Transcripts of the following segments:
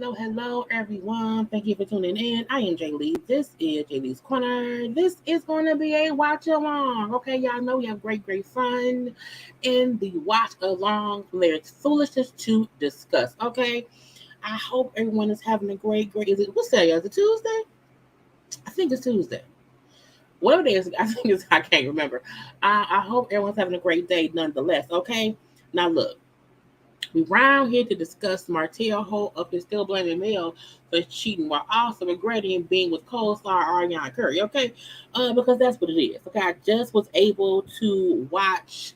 Hello, everyone. Thank you for tuning in. I am Jaylee. This is JayLeesCorner. This is going to be a watch along. Okay, y'all know we have great fun in the watch along. There's foolishness to discuss. Okay, I hope everyone is having a great. Is it what's today? Is it Tuesday? I think it's Tuesday. Whatever day is, I can't remember. I hope everyone's having a great day nonetheless. Okay, now look. We round here to discuss Martell Holt up and still blaming Mel for cheating while also regretting being with co-star Arionne Curry, okay? Because that's what it is. Okay, I just was able to watch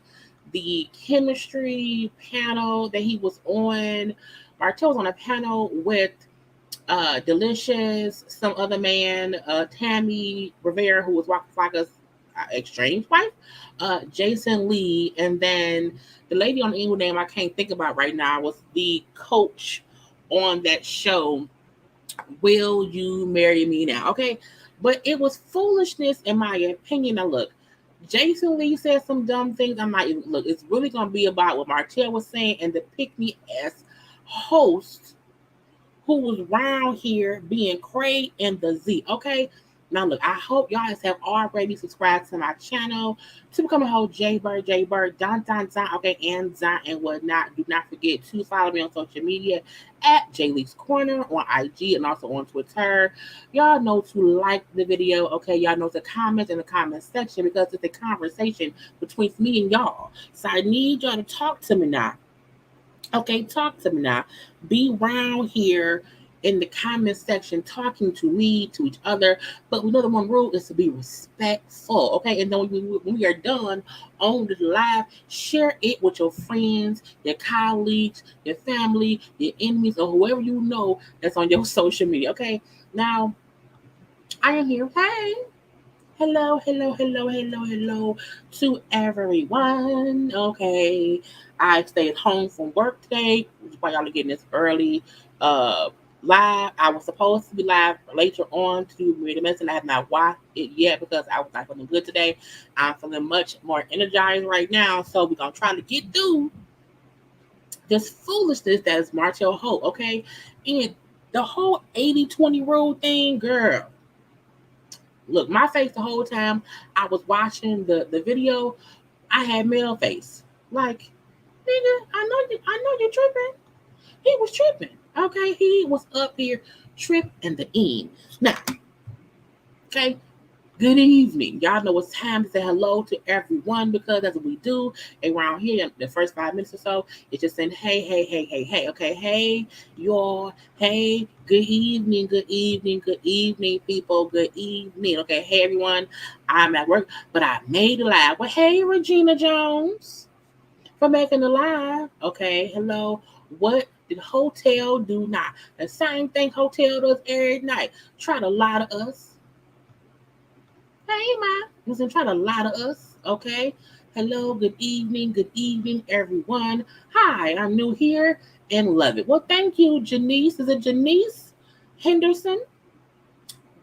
the chemistry panel that he was on. Martell was on a panel with Delicious, some other man, Tammy Rivera, who was Waka Flocka's estranged wife, Jason Lee, and then the lady on the English name I can't think about right now was the coach on that show, Will You Marry Me Now? Okay, but it was foolishness in my opinion. Now look, Jason Lee said some dumb things. I'm not even look. It's really gonna be about what Martell was saying and the pick me ass host who was around here being Craig and the Z. Okay. Now, look, I hope y'all have already subscribed to my channel to become a whole JayBird, Don, okay, and Zon and whatnot. Do not forget to follow me on social media at JayLeesCorner on IG and also on Twitter. Y'all know to like the video, okay? Y'all know to comment in the comment section because it's a conversation between me and y'all. So I need y'all to talk to me now. Okay, talk to me now. Be around here in the comment section talking to me, to each other. But we know the one rule is to be respectful, okay? And then when we are done on the live, share it with your friends, your colleagues, your family, your enemies, or whoever you know that's on your social media, okay? Now, I am here. Hey. Hello to everyone. Okay. I stayed home from work today, which is why y'all are getting this early. Live. I was supposed to be live later on to do the medicine. I have not watched it yet because I was not feeling good today. I'm feeling much more energized right now. So we're gonna try to get through this foolishness that is Martell Holt, okay? And the whole 80-20 rule thing, girl. Look, my face the whole time I was watching the video, I had male face. Like, nigga, I know you're tripping. He was tripping. Okay, he was up here tripping the end. Now, okay, Good evening. Y'all know it's time to say hello to everyone because that's what we do around here. The first 5 minutes or so, it's just saying, hey, hey, hey, hey, hey. Okay, hey, y'all. Hey, good evening, good evening, good evening, people. Good evening. Okay, hey, everyone. I'm at work, but I made it live. Well, hey, Regina Jones, for making it live. Okay, hello. What did Hotel do now? The same thing Hotel does every night. Try to lie to us. Hey, ma. Listen, try to lie to us, okay? Hello, good evening, everyone. Hi, I'm new here and love it. Well, thank you, Janice. Is it Janice Henderson?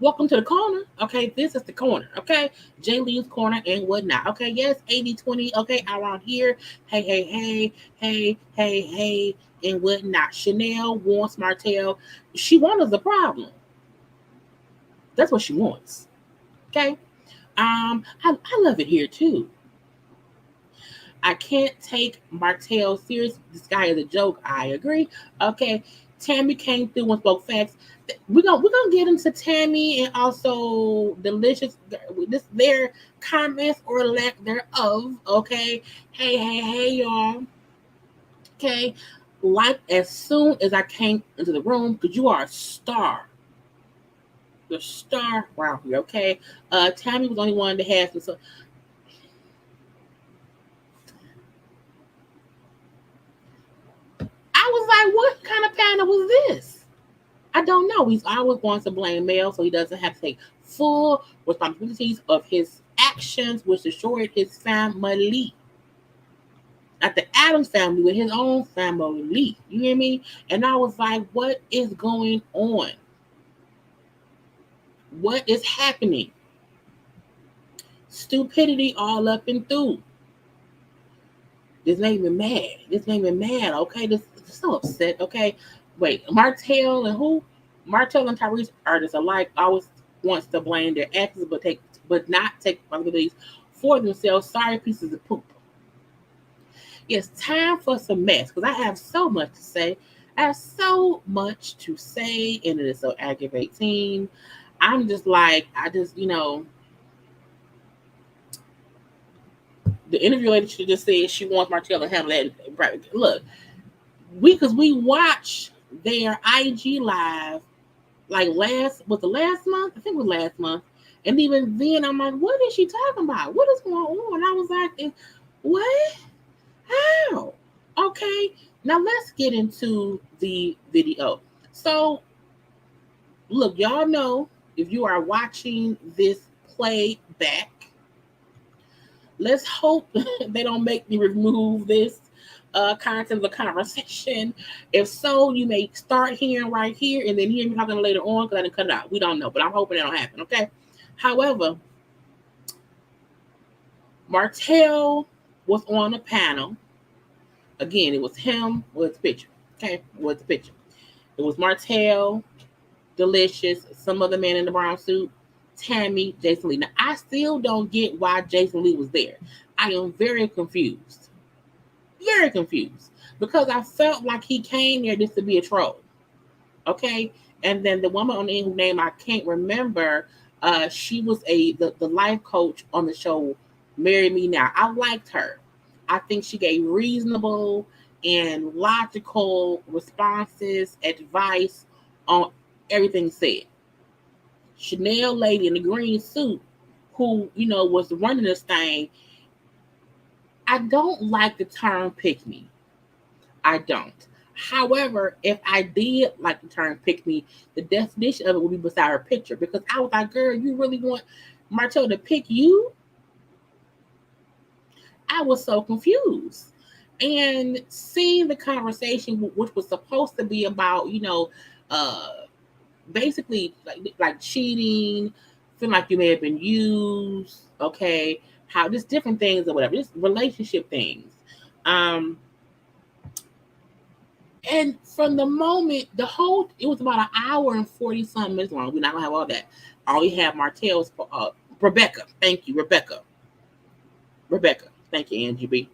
Welcome to the corner. Okay, this is the corner. Okay, JayLeesCorner and whatnot. Okay, yes, 80-20. Okay, around here. Hey, hey, hey, hey, hey, hey, and whatnot. Chanel wants Martell. She wants the problem. That's what she wants. Okay. I love it here too. I can't take Martell serious. This guy is a joke. I agree. Okay, Tammy came through and spoke facts. We're gonna get into Tammy and also Delicious this their comments or lack thereof. Okay. Hey, hey, hey, y'all. Okay. Like as soon as I came into the room, because you are a star. The star around here, okay? Tammy was the only one that has this. I was like, what kind of panel was this? I don't know. He's always going to blame Mel, so he doesn't have to take full responsibilities of his actions, which destroyed his family. At the Adams family with his own family. You hear me? And I was like, what is going on? What is happening? Stupidity all up and through. This made me mad. Okay, this is so upset. Okay, wait, Martell and who? Martell and Tyrese are just alike. Always wants to blame their exes, but not take responsibilities for themselves. Sorry, pieces of poop. It's time for some mess because I have so much to say. I have so much to say, and it is so aggravating. I'm just like, the interview lady should just said she wants Martell to handle that. Look, because we watch their IG live like the last month? I think it was last month. And even then I'm like, what is she talking about? What is going on? I was like, what? How? Okay. Now let's get into the video. So look, y'all know if you are watching this playback, let's hope they don't make me remove this content of the conversation. If so, you may start hearing right here and then hear me talking later on because I didn't cut it out. We don't know, but I'm hoping it don't happen, okay? However, Martell was on a panel. Again, it was him with the picture, okay? With the picture. It was Martell, Delicious, some other man in the brown suit, Tammy, Jason Lee. Now, I still don't get why Jason Lee was there. I am very confused. Very confused because I felt like he came there just to be a troll. Okay. And then the woman on the end whose name I can't remember, she was the life coach on the show Marry Me Now. I liked her. I think she gave reasonable and logical responses, advice on everything said. Chanel lady in the green suit who, was running this thing. I don't like the term pick me. I don't. However, if I did like the term pick me, the definition of it would be beside her picture because I was like, girl, you really want Martell to pick you? I was so confused. And seeing the conversation, which was supposed to be about, basically like cheating, feeling like you may have been used, okay, how just different things or whatever, just relationship things. And from the moment, it was about an hour and 40 something minutes long. We're not gonna have all that. All we have Martell's Rebecca. Thank you, Rebecca. Thank you, Angie B.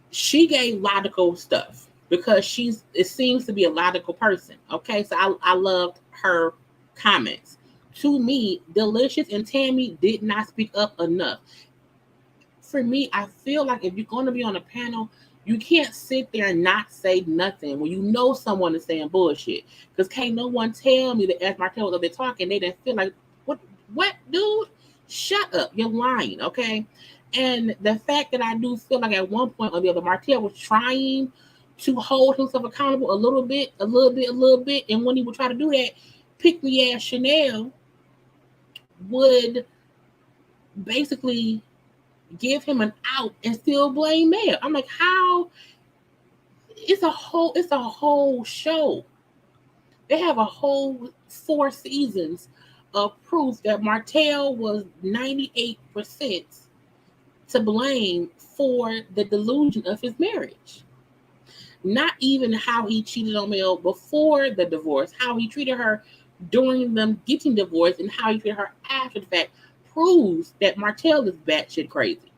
She gave logical stuff because it seems to be a logical person. Okay, so I loved her comments. to me, Delicious and Tammy did not speak up enough. For me, I feel like if you're going to be on a panel, you can't sit there and not say nothing when you know someone is saying bullshit. Because can't no one tell me that as Martell was up there talking, they didn't feel like, what, dude? Shut up. You're lying, okay? And the fact that I do feel like at one point or the other, Martell was trying to hold himself accountable a little bit. And when he would try to do that, pick me ass Chanel would basically give him an out and still blame Mel. I'm like, how? It's a whole show. They have a whole 4 seasons of proof that Martell was 98% to blame for the delusion of his marriage. Not even how he cheated on Mel before the divorce, how he treated her during them getting divorced, and how he treated her after the fact proves that Martell is batshit crazy.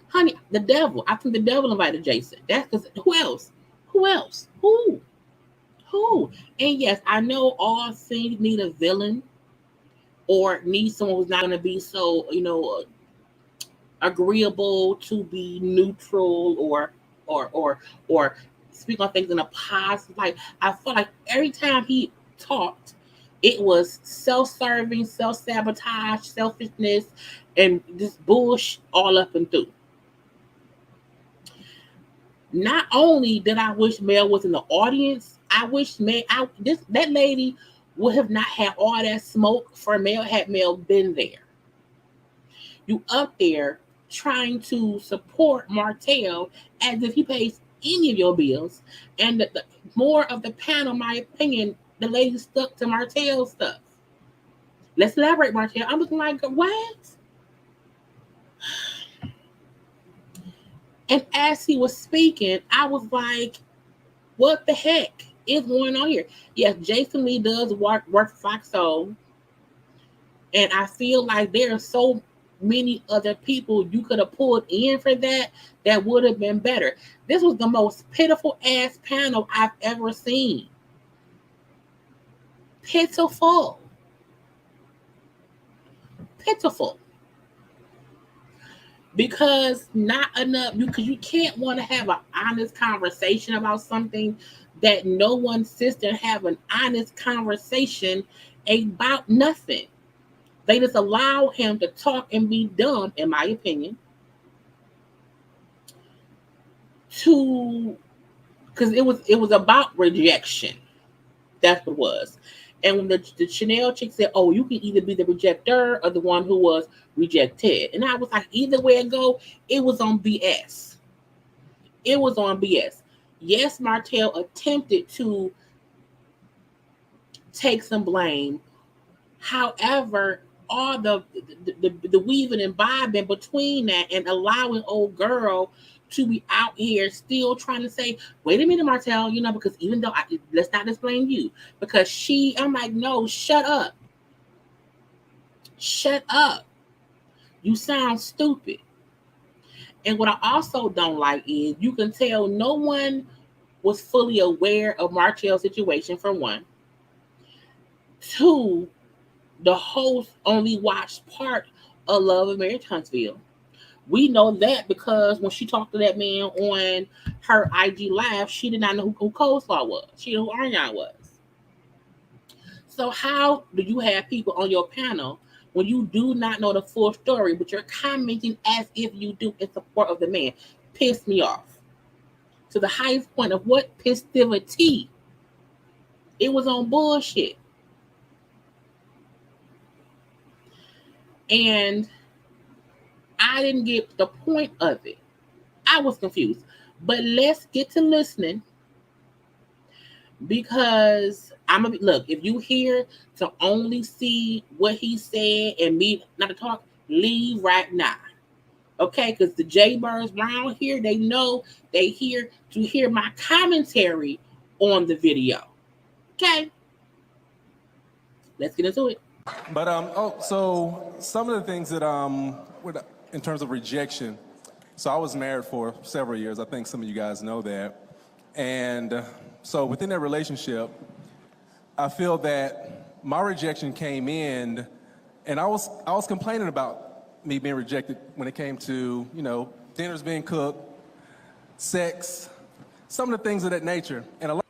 Honey, the devil. I think the devil invited Jason. That's because who else? Who? And yes, I know all things need a villain or need someone who's not going to be so, agreeable to be neutral or speak on things in a positive light. I felt like every time he talked, it was self-serving, self-sabotage, selfishness, and just bullshit all up and through. Not only did I wish Mel was in the audience, I wish that lady would have not had all that smoke for Mel had Mel been there. You up there trying to support Martell as if he pays any of your bills, and the more of the panel, my opinion, the lady stuck to Martell's stuff. Let's elaborate, Martell. I'm looking like, what? And as he was speaking, I was like, what the heck is going on here? Yes, Jason Lee does work for Fox Soul. And I feel like there are so many other people you could have pulled in for that would have been better. This was the most pitiful ass panel I've ever seen. Pitiful. Because not enough, because you can't want to have an honest conversation about something that no one sits there and have an honest conversation about nothing. They just allow him to talk and be dumb, in my opinion, because it was about rejection. That's what it was. And when the Chanel chick said, oh, you can either be the rejecter or the one who was rejected. And I was like, either way it go, it was on BS. Yes, Martell attempted to take some blame. However, all the weaving and bobbing between that and allowing old girl to be out here still trying to say, wait a minute, Martell, because even though let's not explain you, because I'm like, no, shut up. You sound stupid. And what I also don't like is you can tell no one was fully aware of Martell's situation, for one. 2, the host only watched part of Love of Mary Huntsville. We know that because when she talked to that man on her IG Live, she did not know who Coleslaw was. She knew who Arionne was. So how do you have people on your panel when you do not know the full story, but you're commenting as if you do in support of the man? Pissed me off. To the highest point of what festivity. It was on bullshit. And I didn't get the point of it. I was confused. But let's get to listening, because look, if you here to only see what he said and me not to talk, leave right now. Okay, because the JayBirds around here, they know they here to hear my commentary on the video. Okay, let's get into it. But so some of the things that in terms of rejection. So I was married for several years. I think some of you guys know that. And so within that relationship, I feel that my rejection came in, and I was complaining about me being rejected when it came to, dinners being cooked, sex, some of the things of that nature. And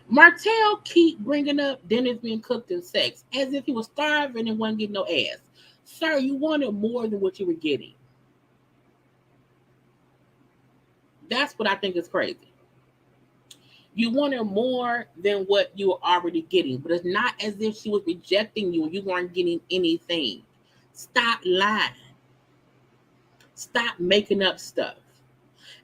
Martell keep bringing up dinners being cooked and sex as if he was starving and wasn't getting no ass. Sir, you wanted more than what you were getting. That's what I think is crazy. You wanted more than what you were already getting, but it's not as if she was rejecting you and you weren't getting anything. Stop lying. Stop making up stuff.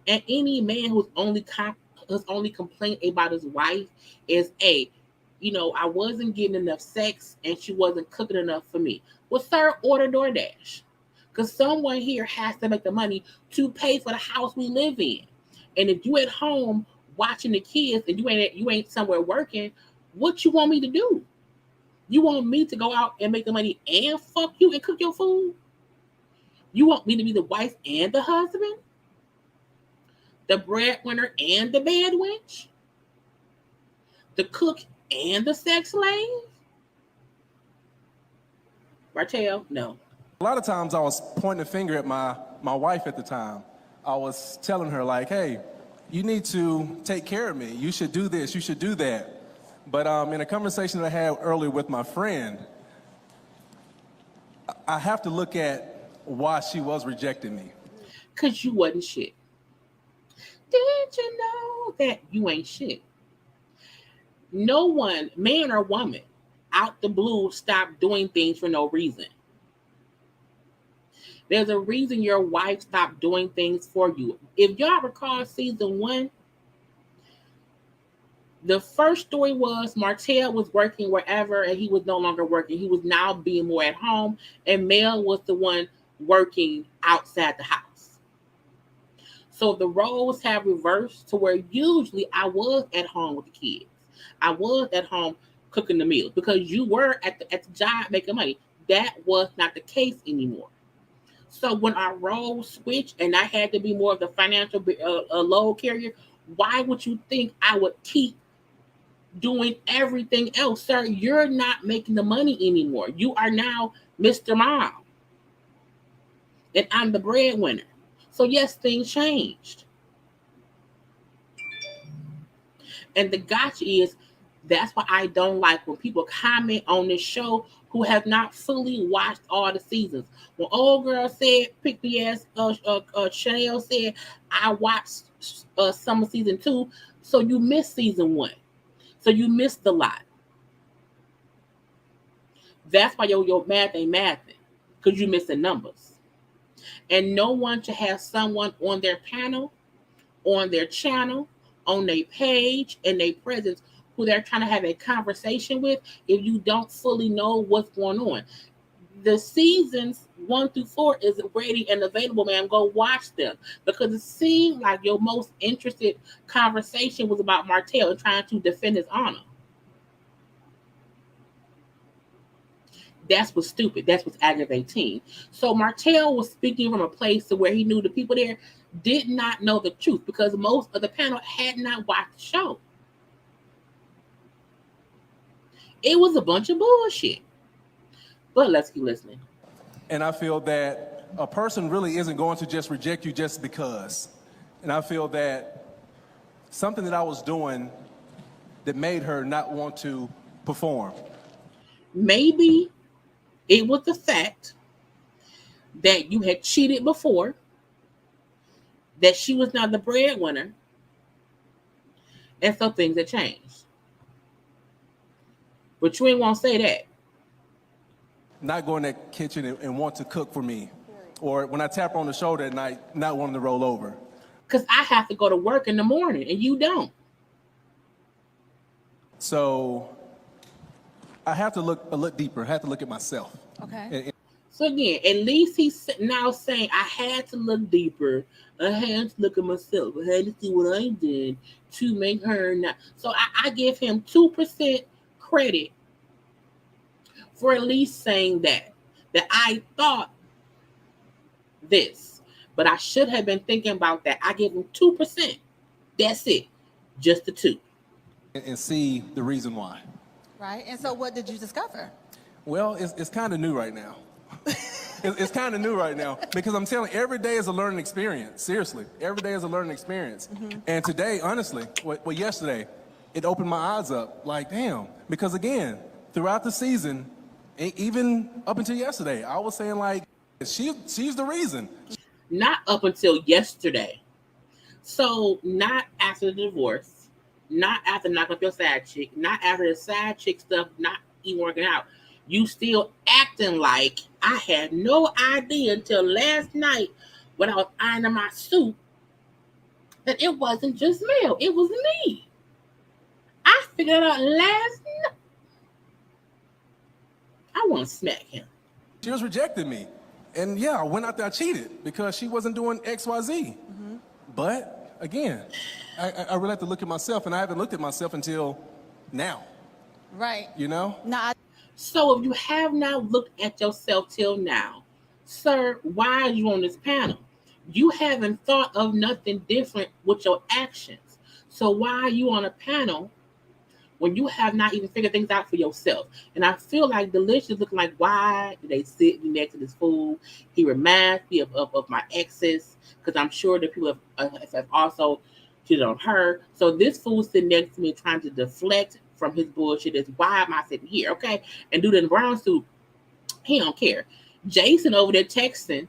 And any man who's only complaint about his wife is I wasn't getting enough sex and she wasn't cooking enough for me. Well, sir, order DoorDash. Because someone here has to make the money to pay for the house we live in. And if you at home watching the kids and you ain't somewhere working, what you want me to do? You want me to go out and make the money and fuck you and cook your food? You want me to be the wife and the husband? The breadwinner and the bed wench? The cook and the sex slave? Martell, no. a lot of times I was pointing a finger at my wife at the time. I was telling her, like, hey, you need to take care of me. You should do this. You should do that. But in a conversation that I had earlier with my friend, I have to look at why she was rejecting me. Because you wasn't shit. Did you know that you ain't shit? No one, man or woman, out the blue stopped doing things for no reason. There's a reason your wife stopped doing things for you. If y'all recall season 1, the first story was Martell was working wherever and he was no longer working. He was now being more at home, and Mel was the one working outside the house. So the roles have reversed to where usually I was at home with the kids. I was at home cooking the meals because you were at the job making money. That was not the case anymore. So when our roles switched and I had to be more of the financial load carrier, why would you think I would keep doing everything else? Sir, you're not making the money anymore. You are now Mr. Mom. And I'm the breadwinner. So yes, things changed. And the gotcha is, that's why I don't like when people comment on this show who have not fully watched all the seasons. When old girl said, pick me ass, Chanel said, I watched summer season 2, so you missed season 1. So you missed a lot. That's why your math ain't mathing, because you're missing numbers. And no one should have someone on their panel, on their channel, on their page, and their presence who they're trying to have a conversation with if you don't fully know what's going on. The seasons 1 through 4 is ready and available, man. Go watch them, because it seemed like your most interested conversation was about Martell and trying to defend his honor. That's what's stupid. That's what's aggravating. So Martell was speaking from a place to where he knew the people there did not know the truth, because most of the panel had not watched the show. It was a bunch of bullshit. But let's keep listening. And I feel that a person really isn't going to just reject you just because. And I feel that something that I was doing that made her not want to perform. Maybe it was the fact that you had cheated before, that she was not the breadwinner, and so things had changed. But you ain't want to say that. Not going to the kitchen and want to cook for me. Or when I tap her on the shoulder at night, not wanting to roll over. Because I have to go to work in the morning and you don't. So I have to look deeper. I have to look at myself. Okay. So again, at least he's now saying, I had to look deeper. I had to look at myself. I had to see what I did to make her not. So I give him 2% credit for at least saying that I thought this, but I should have been thinking about that. I give him 2%. That's it. Just the 2. And see the reason why. Right. And so what did you discover? Well, it's kind of new right now. It's kind of new right now because I'm telling you, every day is a learning experience. Seriously, every day is a learning experience. And today, honestly, well, yesterday, it opened my eyes up. Like, damn, because again, throughout the season, even up until yesterday, I was saying like, she's the reason. Not up until yesterday. So not after the divorce, not after knocking up your side chick, not after the side chick stuff not even working out. You still acting like I had no idea until last night when I was ironing my suit that it wasn't just Mel, it was me. I figured it out last night. I want to smack him. She was rejecting me. And yeah, I went out there, I cheated because she wasn't doing XYZ. But again, I really have to look at myself, and I haven't looked at myself until now. Right. You know? So if you have not looked at yourself till now, sir, why are you on this panel? You haven't thought of nothing different with your actions. So why are you on a panel when you have not even figured things out for yourself? And I feel like Delicious looking like, why did they sit me next to this fool? He reminds me of my exes, because I'm sure that people have also cheated on her. So this fool sitting next to me trying to deflect from his bullshit is, why am I sitting here? Okay. And dude in the brown suit, he don't care. Jason over there texting,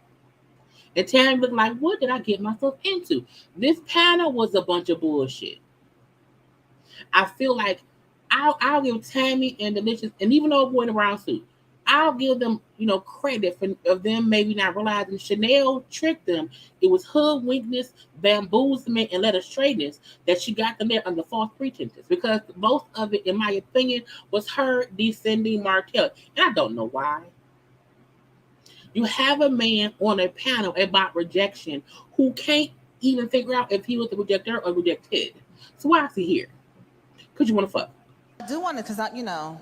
and Tammy looking like, what did I get myself into? This panel was a bunch of bullshit. I feel like I'll give Tammy and Delicious, and even though boy in the brown suit, I'll give them, credit of them maybe not realizing Chanel tricked them. It was hoodwinkness, bamboozlement, and led astrayness that she got them there under false pretenses. Because most of it, in my opinion, was her descending Martell. And I don't know why. You have a man on a panel about rejection who can't even figure out if he was the rejecter or rejected. So why is he here? Because you want to fuck. I do want to, because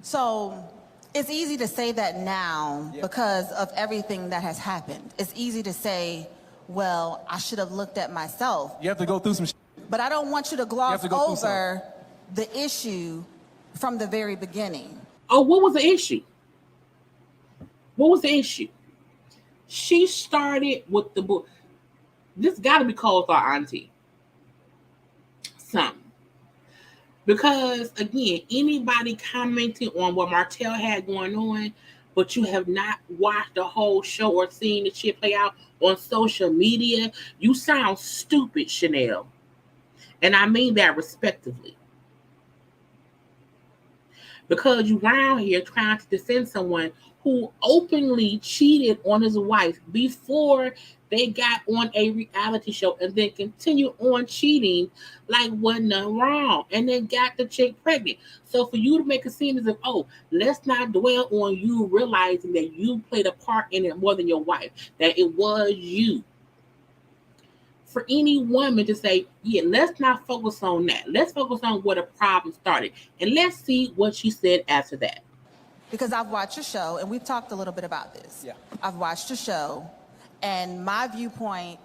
so it's easy to say that now because of everything that has happened. It's easy to say, well, I should have looked at myself. You have to go through some shit. But I don't want you to gloss over the issue from the very beginning. Oh, what was the issue? What was the issue? She started with the book. This got to be called our auntie. Something. Because, again, anybody commenting on what Martell had going on, but you have not watched the whole show or seen the shit play out on social media, you sound stupid, Chanel. And I mean that respectively. Because you around here trying to defend someone who openly cheated on his wife before they got on a reality show and then continued on cheating like wasn't nothing wrong and then got the chick pregnant. So for you to make a scene as if, oh, let's not dwell on you realizing that you played a part in it more than your wife, that it was you. For any woman to say, yeah, let's not focus on that. Let's focus on where the problem started. And let's see what she said after that. Because I've watched your show, and we've talked a little bit about this. Yeah. I've watched your show, and my viewpoint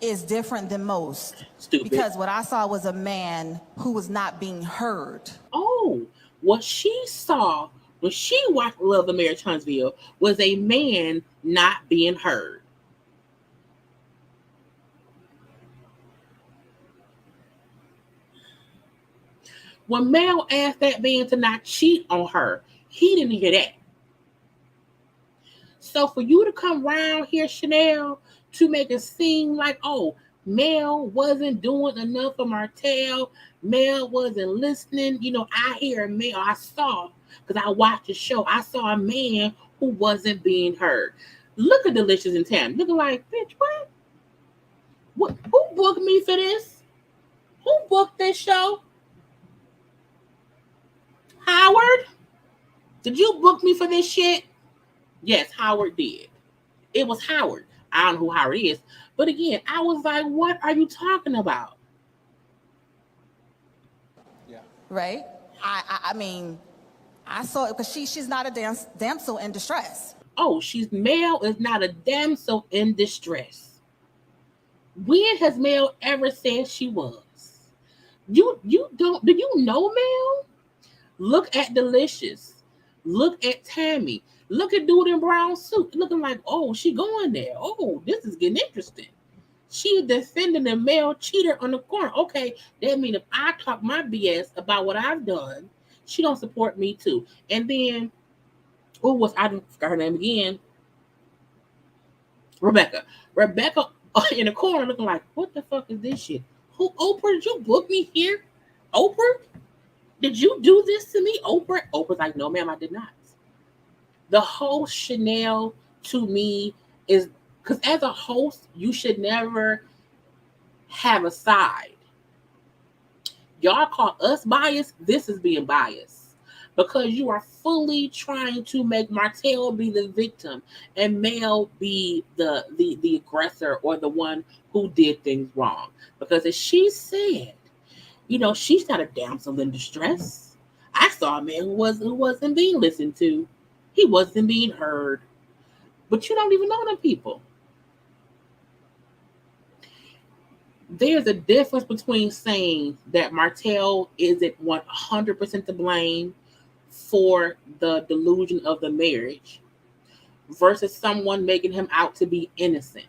is different than most. Stupid. Because what I saw was a man who was not being heard. Oh, what she saw when she watched Love and Marriage Huntsville was a man not being heard. When Mel asked that man to not cheat on her, he didn't hear that. So for you to come around here, Chanel, to make it seem like, oh, Mel wasn't doing enough for Martell, Mel wasn't listening. I hear a Mel, I saw, because I watched the show, I saw a man who wasn't being heard. Look at Delicious and Tam, looking like, bitch, what? Who booked me for this? Who booked this show? Howard? Did you book me for this shit? Yes, Howard did. It was Howard. I don't know who Howard is. But again, I was like, what are you talking about? Yeah. Right? I mean, I saw it because she's not a damsel in distress. Oh, Mel is not a damsel in distress. When has Mel ever said she was? You don't, do you know Mel? Look at Delicious. Look at Tammy. Look at dude in brown suit, looking like, oh, she going there. Oh, this is getting interesting. She defending a male cheater on the corner. Okay, that means if I talk my BS about what I've done, she don't support me too. And then, I forgot her name again. Rebecca. Rebecca in the corner looking like, what the fuck is this shit? Who, Oprah, did you book me here? Oprah? Did you do this to me? Oprah? Oprah's like, no, ma'am, I did not. The host Chanel to me is, because as a host, you should never have a side. Y'all call us biased. This is being biased because you are fully trying to make Martell be the victim and Mel be the aggressor or the one who did things wrong. Because as she said, she's not a damsel in distress. I saw a man who wasn't being listened to. He wasn't being heard. But you don't even know them people. There's a difference between saying that Martell isn't 100% to blame for the delusion of the marriage versus someone making him out to be innocent.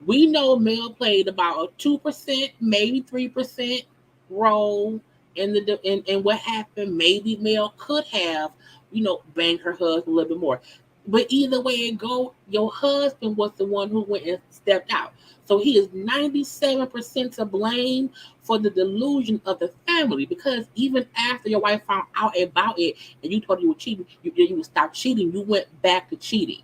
We know Mel played about a 2%, maybe 3% role in what happened. Maybe Mel could have, banged her husband a little bit more. But either way it go, your husband was the one who went and stepped out. So he is 97% to blame for the delusion of the family, because even after your wife found out about it and you told her you were cheating, you would stop cheating, you went back to cheating.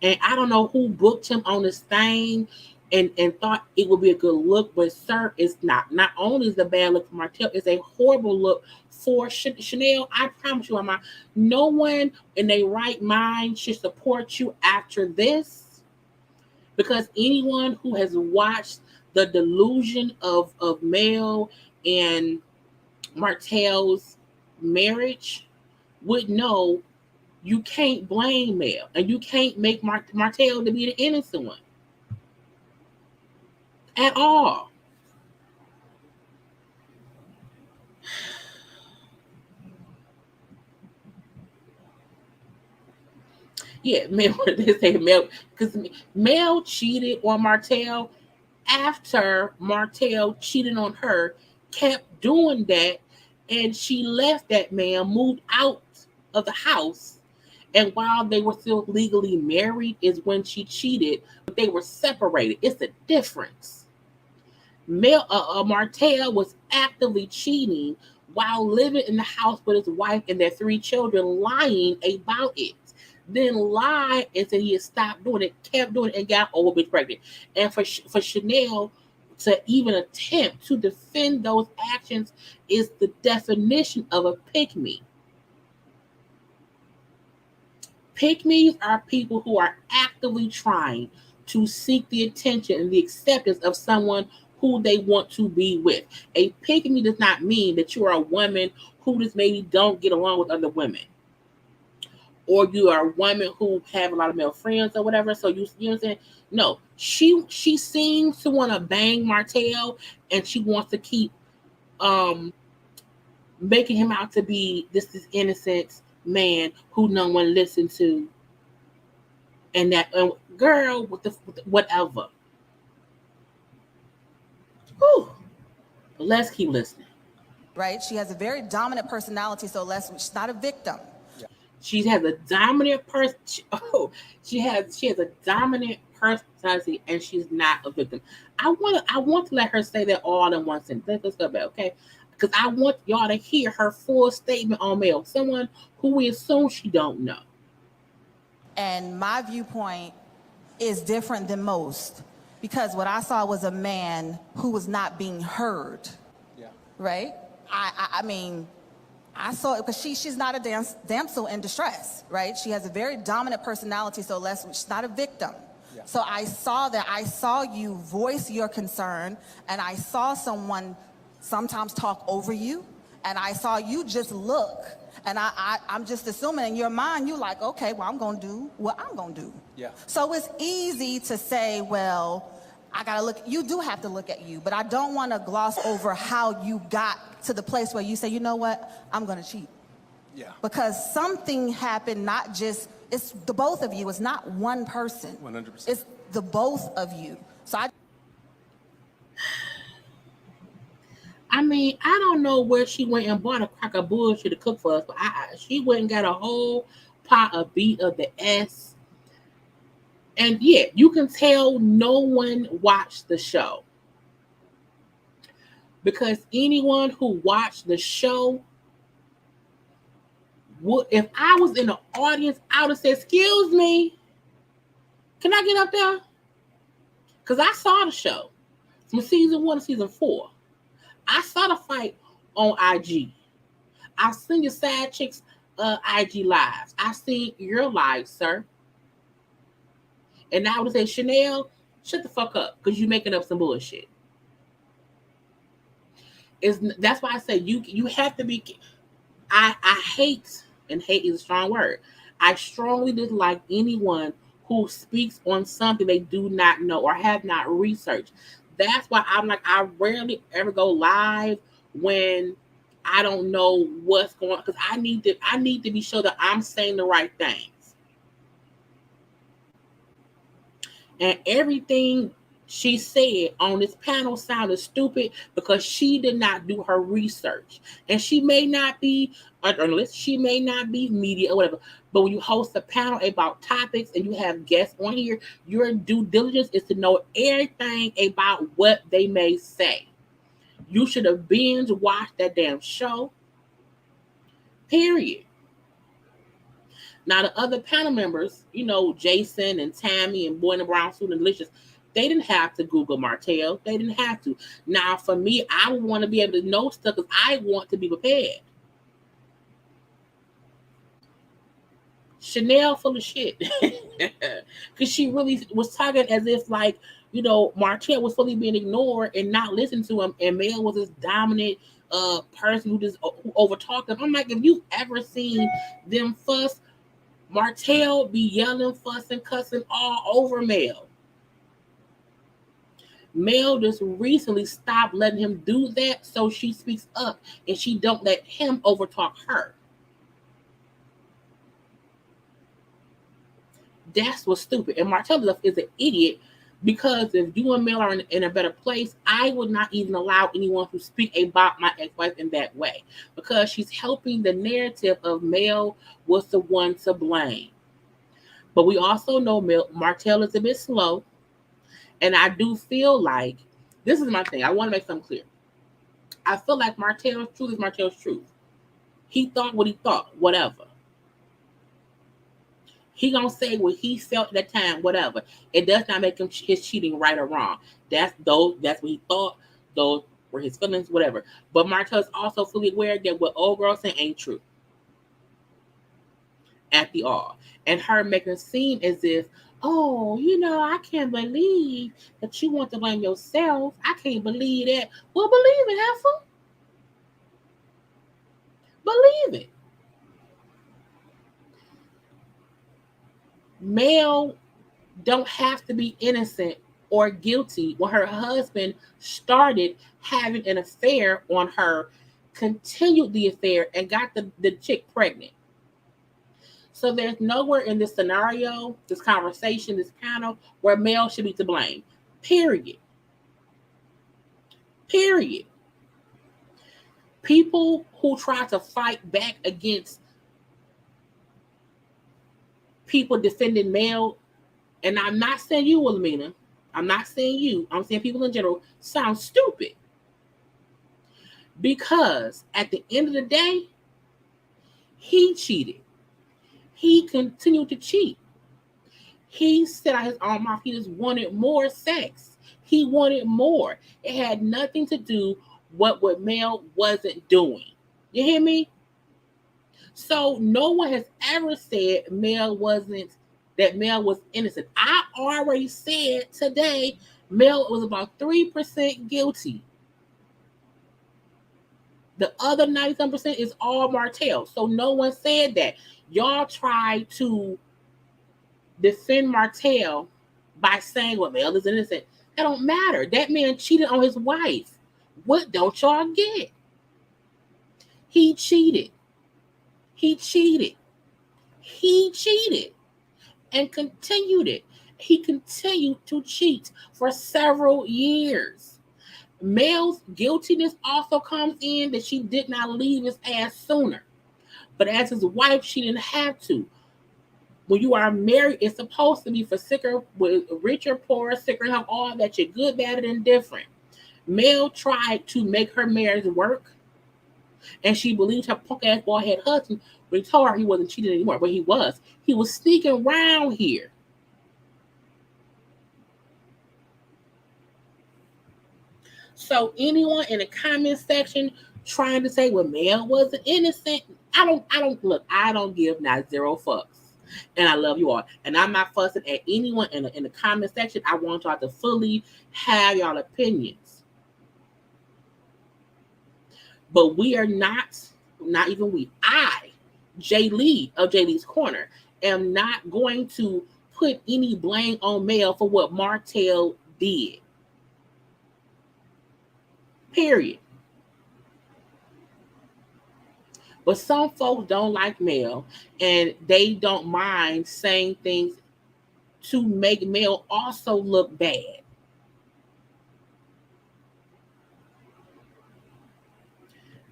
And I don't know who booked him on this thing and thought it would be a good look, but sir, it's not. Not only is the bad look for Martell, it's a horrible look for Chanel. I promise you, no one in their right mind should support you after this, because anyone who has watched the delusion of Mel and Martell's marriage would know you can't blame Mel and you can't make Martell to be the innocent one at all. Yeah, they say Mel, because Mel cheated on Martell after Martell cheated on her, kept doing that, and she left that man, moved out of the house. And while they were still legally married is when she cheated, but they were separated. It's a difference. Martell was actively cheating while living in the house with his wife and their 3 children, lying about it. Then lied and said he had stopped doing it, kept doing it, and got old bitch pregnant. And for Chanel to even attempt to defend those actions is the definition of a pick-me. Pick-me's are people who are actively trying to seek the attention and the acceptance of someone who they want to be with. A pick-me does not mean that you are a woman who just maybe don't get along with other women, or you are a woman who have a lot of male friends or whatever. So you know what I'm saying? No, she seems to want to bang Martell, and she wants to keep making him out to be this innocent man who no one listened to, and that girl with the whatever. Whew. But let's keep listening. Right? She has a very dominant personality, so she's not a victim. She has a dominant person. She has a dominant personality, and she's not a victim. I want to let her say that all in one sentence. Let's go back, okay? Because I want y'all to hear her full statement on Mel, someone who we assume she don't know. And my viewpoint is different than most, because what I saw was a man who was not being heard. Yeah. Right? I mean, I saw it because she's not a damsel in distress, right? She has a very dominant personality, so she's not a victim. Yeah. So I saw that. I saw you voice your concern, and I saw someone sometimes talk over you, and I saw you just look, and I'm just assuming in your mind, you're like, okay, well, I'm going to do what I'm going to do. Yeah. So it's easy to say, well, I got to look. You do have to look at you, but I don't want to gloss over how you got to the place where you say, you know what, I'm going to cheat. Yeah. Because something happened, not just, it's the both of you. It's not one person. 100%. It's the both of you. So I mean, I don't know where she went and bought a crock of bullshit to cook for us, but she went and got a whole pot of beat of the S. And yeah, you can tell no one watched the show. Because anyone who watched the show would, if I was in the audience, I would have said, excuse me, can I get up there? Because I saw the show from season 1 to season 4. I saw the fight on IG. I've seen your side chicks IG lives. I've seen your lives, sir. And I would say, Chanel, shut the fuck up, because you're making up some bullshit. That's why I say you have to be. I hate, and hate is a strong word. I strongly dislike anyone who speaks on something they do not know or have not researched. That's why I'm like, I rarely ever go live when I don't know what's going on, because I need to be sure that I'm saying the right things. And everything she said on this panel sounded stupid because she did not do her research. And she may not be a journalist, she may not be media or whatever. But when you host a panel about topics and you have guests on here, your due diligence is to know everything about what they may say. You should have binge watched that damn show. Period. Now, the other panel members, you know, Jason and Tammy and Boy in the Brown Suit and Delicious, they didn't have to Google Martell. They didn't have to. Now, for me, I would want to be able to know stuff because I want to be prepared. Chanel full of shit. Because she really was talking as if, like, you know, Martell was fully being ignored and not listened to him. And Mel was this dominant person who overtalked him. I'm like, if you've ever seen them fuss, Martell be yelling, fussing, cussing all over Mel. Mel just recently stopped letting him do that, so she speaks up and she don't let him overtalk her. That's what's stupid. And Martell is an idiot, because if you and Mel are in a better place, I would not even allow anyone to speak about my ex-wife in that way, because she's helping the narrative of Mel was the one to blame. But we also know Martell is a bit slow. And I do feel like, this is my thing, I want to make something clear. I feel like Martell's truth is Martell's truth. He thought what he thought, whatever. He gonna say what he felt at that time, whatever. It does not make him his cheating right or wrong. That's what he thought. Those were his feelings, whatever. But Martell's also fully aware that what old girl saying ain't true at the all. And her making it seem as if, oh, you know, I can't believe that you want to blame yourself. I can't believe that. Well, believe it, Heifer. Believe it. Mel don't have to be innocent or guilty when her husband started having an affair on her, continued the affair, and got the chick pregnant. So there's nowhere in this scenario, this conversation, this panel, where Mel should be to blame. Period. Period. People who try to fight back against people defending Mel, and I'm not saying you, Wilhelmina, I'm not saying you, I'm saying people in general, sound stupid. Because at the end of the day, he cheated. He continued to cheat. He said out his own mouth he just wanted more sex. He wanted more. It had nothing to do with what Mel wasn't doing. You hear me? So no one has ever said Mel was innocent. I already said today Mel was about 3% guilty. The other 97% is all Martell. So no one said that. Y'all tried to defend Martell by saying, well, Mel is innocent. That don't matter. That man cheated on his wife. What don't y'all get? He cheated. He cheated. He cheated and continued it. He continued to cheat for several years. Mel's guiltiness also comes in that she did not leave his ass sooner. But as his wife, she didn't have to. When you are married, it's supposed to be for sicker, with richer, poorer, sicker, health, all that. You're good, bad, and indifferent. Mel tried to make her marriage work, and she believed her punk ass bald head husband when he told her he wasn't cheating anymore. But he was. He was sneaking around here. So anyone in the comment section trying to say, well, Mel wasn't innocent, I don't give not zero fucks. And I love you all. And I'm not fussing at anyone in the comment section. I want y'all to fully have y'all opinions. But we are not even we. I, Jaylee of Jaylee's Corner, am not going to put any blame on Mel for what Martell did. Period. But some folks don't like Mel, and they don't mind saying things to make Mel also look bad.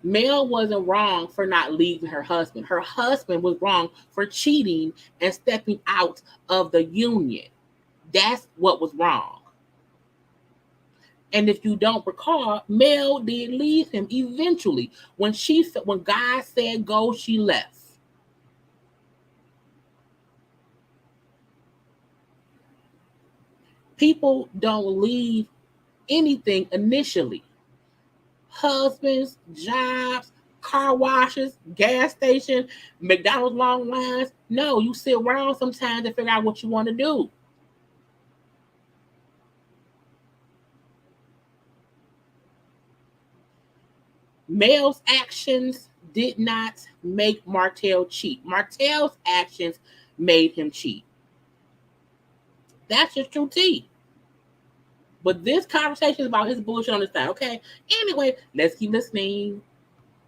Mel wasn't wrong for not leaving her husband. Her husband was wrong for cheating and stepping out of the union. That's what was wrong. And if you don't recall, Mel did leave him eventually. When God said go, she left. People don't leave anything initially. Husbands, jobs, car washes, gas station, McDonald's long lines. No, you sit around sometimes to figure out what you want to do. Mel's actions did not make Martell cheat. Martell's actions made him cheat. That's just true tea. But this conversation is about his bullshit on the side, okay? Anyway, let's keep listening.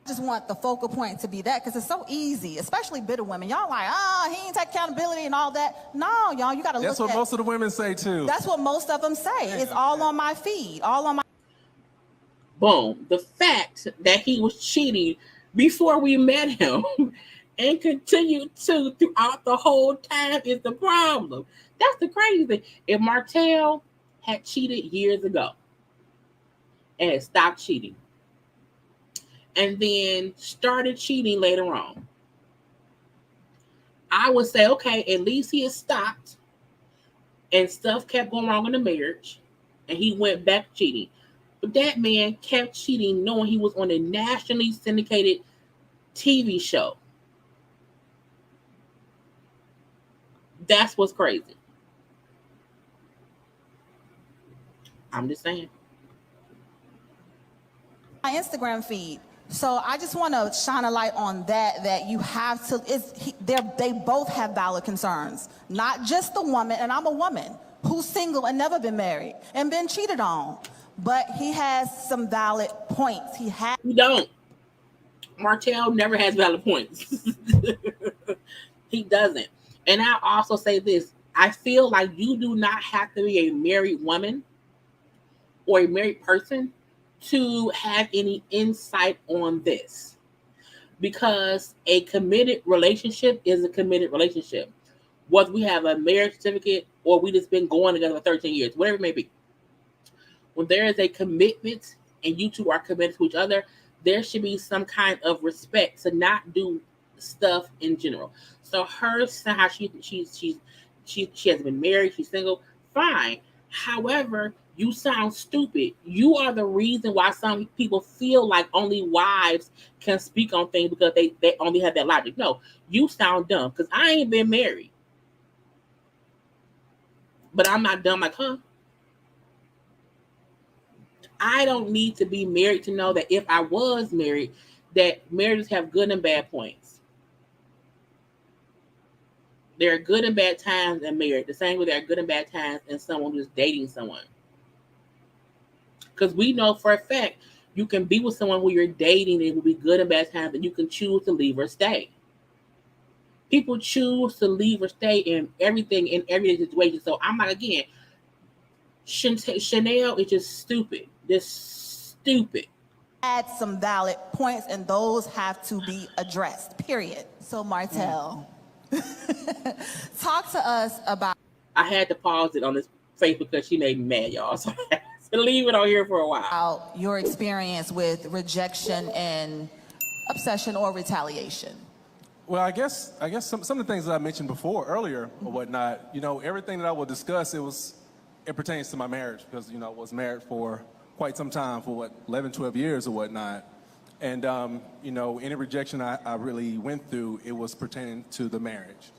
I just want the focal point to be that because it's so easy, especially bitter women. Y'all like, he ain't take accountability and all that. No, y'all, you got to look at. That's what most of the women say too. That's what most of them say. It's all on my feed, all on my. Boom. The fact that he was cheating before we met him and continued to throughout the whole time is the problem. That's the crazy thing. If Martell had cheated years ago and had stopped cheating and then started cheating later on, I would say, okay, at least he has stopped and stuff kept going wrong in the marriage and he went back cheating. But that man kept cheating knowing he was on a nationally syndicated TV show. That's what's crazy. I'm just saying. My Instagram feed. So I just want to shine a light on that you have to, they both have valid concerns. Not just the woman, and I'm a woman who's single and never been married and been cheated on. But he has some valid points. He don't. Martell never has valid points. He doesn't. And I'll also say this. I feel like you do not have to be a married woman or a married person to have any insight on this. Because a committed relationship is a committed relationship. Whether we have a marriage certificate or we just been going together for 13 years, whatever it may be. When there is a commitment and you two are committed to each other, there should be some kind of respect to not do stuff in general. So her how she hasn't been married, she's single, fine. However, you sound stupid. You are the reason why some people feel like only wives can speak on things because they only have that logic. No, you sound dumb because I ain't been married. But I'm not dumb like her. I don't need to be married to know that if I was married, that marriages have good and bad points. There are good and bad times in marriage. The same way there are good and bad times in someone who's dating someone. Because we know for a fact, You can be with someone who you're dating and it will be good and bad times, and you can choose to leave or stay. People choose to leave or stay in everything in every situation. So I'm like, again, Chanel is just stupid. Just stupid. Add some valid points, and those have to be addressed, period. So Martell, talk to us about I had to pause it on this face because she made me mad, y'all. So I had to leave it on here for a while. your experience with rejection and obsession or retaliation. Well, I guess some of the things that I mentioned before, earlier or whatnot, everything that I will discuss, it pertains to my marriage because, I was married for quite some time, for 11, 12 years or whatnot. And, any rejection I really went through, it was pertaining to the marriage.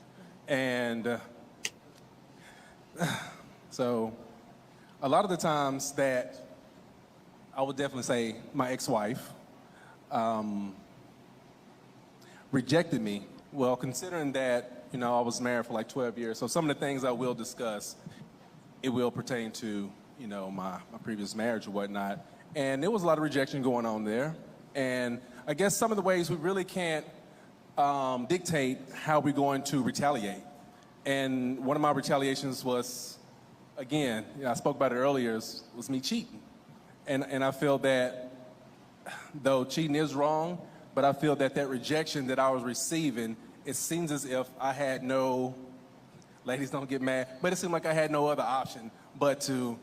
And so a lot of the times that I would definitely say my ex-wife rejected me. Well, considering that, I was married for like 12 years, so some of the things I will discuss, it will pertain to, my previous marriage or whatnot. And there was a lot of rejection going on there. And I guess some of the ways we really can't dictate how we're going to retaliate. And one of my retaliations was, again, I spoke about it earlier, was me cheating. And I feel that, though cheating is wrong, but I feel that rejection that I was receiving, it seems as if I had no, ladies don't get mad, but it seemed like I had no other option but to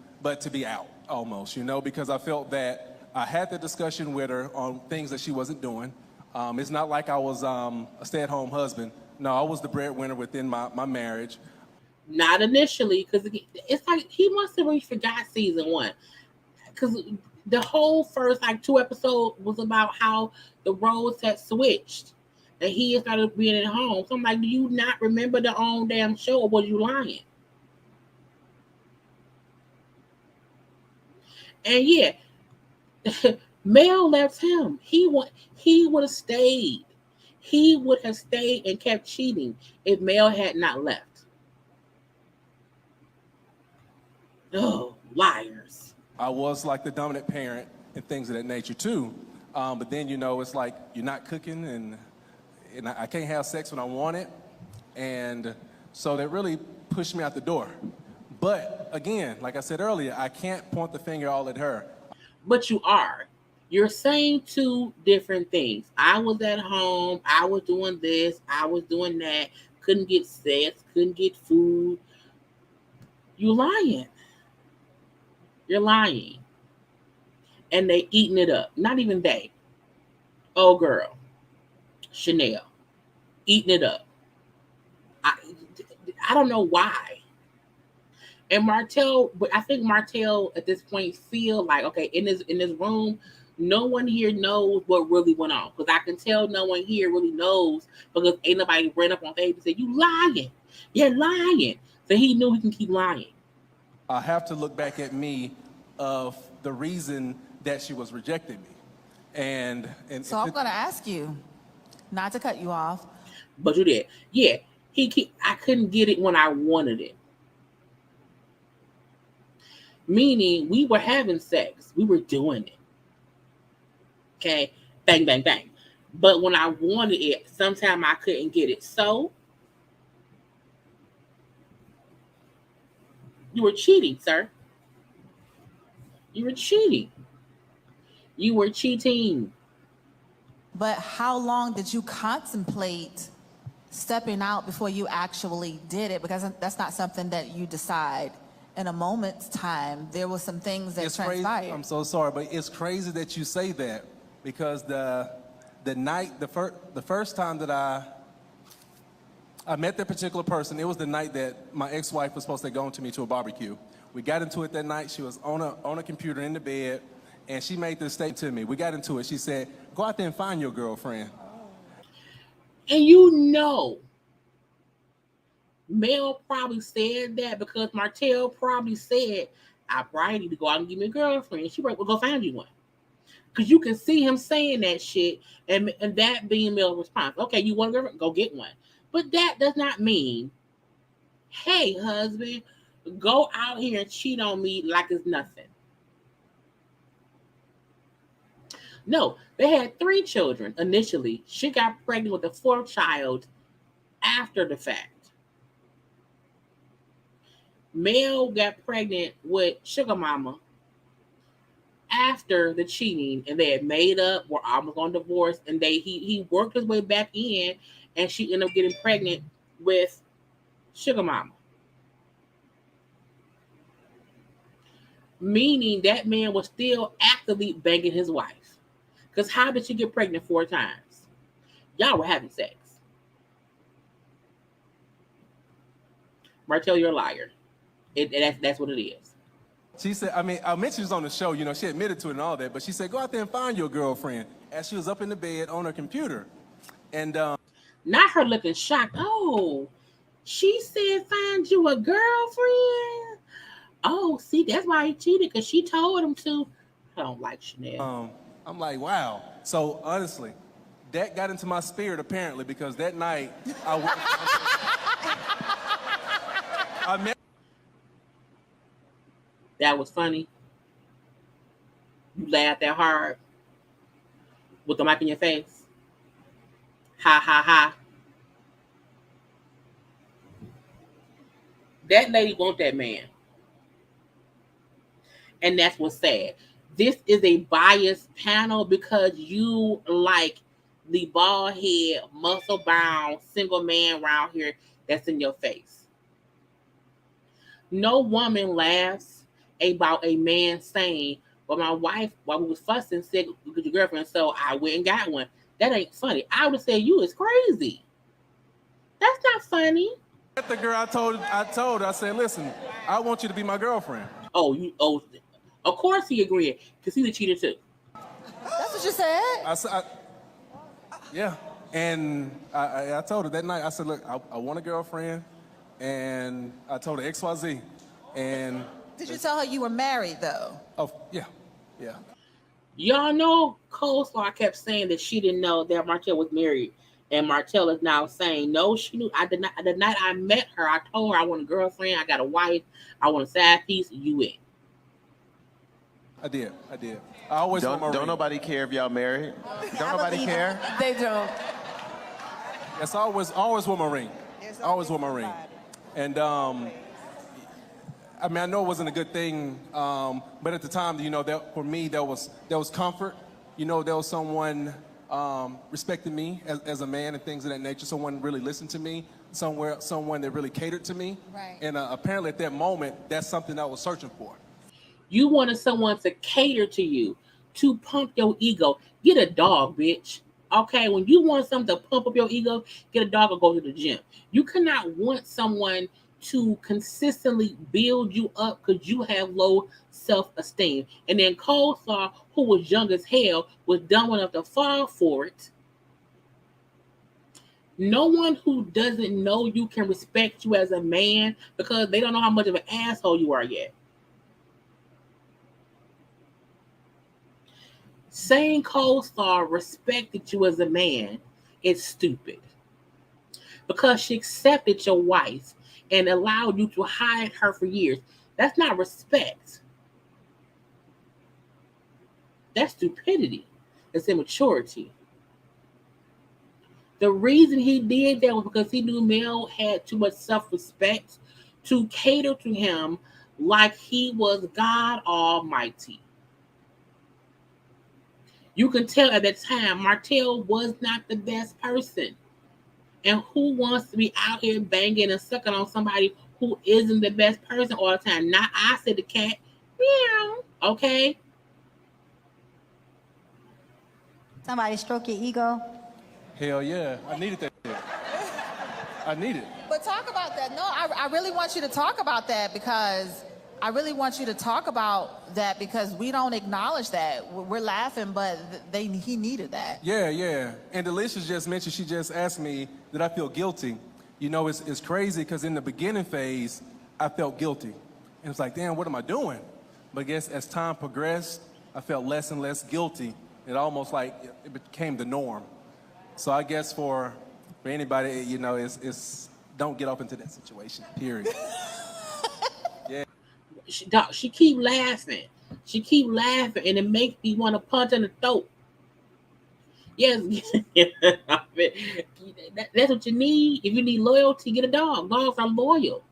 be out almost, because I felt that I had the discussion with her on things that she wasn't doing. It's not like I was a stay-at-home husband. No, I was the breadwinner within my marriage. Not initially, because it's like he must have really forgot season 1. Because the whole first 2 episodes was about how the roles had switched and he started being at home. So I'm like, do you not remember the own damn show, or was you lying? And yeah, Mel left him. He would have stayed. He would have stayed and kept cheating if Mel had not left. Oh, liars. I was like the dominant parent and things of that nature too. But then, it's like you're not cooking and I can't have sex when I want it. And so that really pushed me out the door. But again, like I said earlier, I can't point the finger all at her. But you are. You're saying 2 different things. I was at home. I was doing this. I was doing that. Couldn't get sex. Couldn't get food. You lying. You're lying. And they eating it up. Not even they. Oh, girl. Chanel. Eating it up. I don't know why. And Martell, but I think Martell at this point feel like, okay, in this room, no one here knows what really went on. Because I can tell no one here really knows because ain't nobody ran up on stage and said, you lying. You're lying. So he knew he can keep lying. I have to look back at me of the reason that she was rejecting me. And so I'm going to ask you, not to cut you off. But you did. Yeah. I couldn't get it when I wanted it. Meaning we were having sex. We were doing it. Okay? Bang, bang, bang. But when I wanted it, sometimes I couldn't get it. So you were cheating, sir. You were cheating. You were cheating. But how long did you contemplate stepping out before you actually did it? Because that's not something that you decide in a moment's time. There were some things that transpired. Crazy. I'm so sorry, but it's crazy that you say that because the first time that I met that particular person, it was the night that my ex-wife was supposed to go to me to a barbecue. We got into it that night. She was on a computer in the bed, and she made this statement to me. We got into it. She said, go out there and find your girlfriend. And Mel probably said that because Martell probably said, I probably need to go out and give me a girlfriend. She probably will go find you one. Because you can see him saying that shit and that being Mel's response. Okay, you want a girlfriend? Go get one. But that does not mean, hey, husband, go out here and cheat on me like it's nothing. No, they had 3 children initially. She got pregnant with the 4th child after the fact. Mel got pregnant with Sugar Mama after the cheating, and they had made up, were almost on divorce, and he worked his way back in, and she ended up getting pregnant with Sugar Mama. Meaning that man was still actively banging his wife. Because how did she get pregnant 4 times? Y'all were having sex. Martell, you're a liar. That's what it is. She said, I mentioned she was on the show, she admitted to it and all that, but she said, go out there and find your girlfriend, as she was up in the bed on her computer. And not her looking shocked. Oh, she said, find you a girlfriend? Oh, see, that's why he cheated, because she told him to. I don't like Chanel. I'm like, wow. So, honestly, that got into my spirit, apparently, because that night, I met. That was funny. You laughed that hard with the mic in your face. Ha, ha, ha. That lady want that man. And that's what's sad. This is a biased panel because you like the bald head, muscle bound, single man around here that's in your face. No woman laughs about a man saying, well, my wife, while we was fussing, said, look at your girlfriend, so I went and got one. That ain't funny. I would have said, you is crazy. That's not funny. The girl I told her, I said, listen, I want you to be my girlfriend. Oh, of course he agreed, because he's a cheater too. That's what you said? Yeah. And I told her that night, I said, look, I want a girlfriend. And I told her XYZ. And did you tell her you were married, though? Oh, yeah. Yeah. Y'all know Coleslaw kept saying that she didn't know that Martell was married. And Martell is now saying, no, she knew. I did not. The night I met her, I told her I want a girlfriend. I got a wife. I want a side piece. You in. I did. I always don't nobody care if y'all married. Don't nobody care. They don't. Yes, I always wore my ring. Always wore my ring. And I know it wasn't a good thing, but at the time, that for me, there was comfort. There was someone respecting me as a man and things of that nature. Someone really listened to me. Someone that really catered to me. Right. And apparently, at that moment, that's something I was searching for. You wanted someone to cater to you, to pump your ego. Get a dog, bitch. Okay, when you want something to pump up your ego, get a dog or go to the gym. You cannot want someone to consistently build you up because you have low self-esteem. And then Coleslaw, who was young as hell, was dumb enough to fall for it. No one who doesn't know you can respect you as a man because they don't know how much of an asshole you are yet. Saying Coleslaw respected you as a man is stupid because she accepted your wife and allowed you to hide her for years. That's not respect. That's stupidity. It's immaturity. The reason he did that was because he knew Mel had too much self-respect to cater to him like he was God Almighty. You can tell at that time, Martell was not the best person. And who wants to be out here banging and sucking on somebody who isn't the best person all the time? Not I, said the cat. Meow. Okay? Somebody stroke your ego. Hell yeah. I needed that. I need it. But talk about that. No, I really want you to talk about that because we don't acknowledge that. We're laughing, but he needed that. Yeah. And Delicious just mentioned, she just asked me, did I feel guilty? It's crazy because in the beginning phase, I felt guilty. And it's like, damn, what am I doing? But I guess as time progressed, I felt less and less guilty. It almost like it became the norm. So I guess for anybody, it's don't get up into that situation, period. Yeah. She keep laughing. And it makes me want to punch in the throat. Yes, that's what you need. If you need loyalty, get a dog. Dogs are loyal.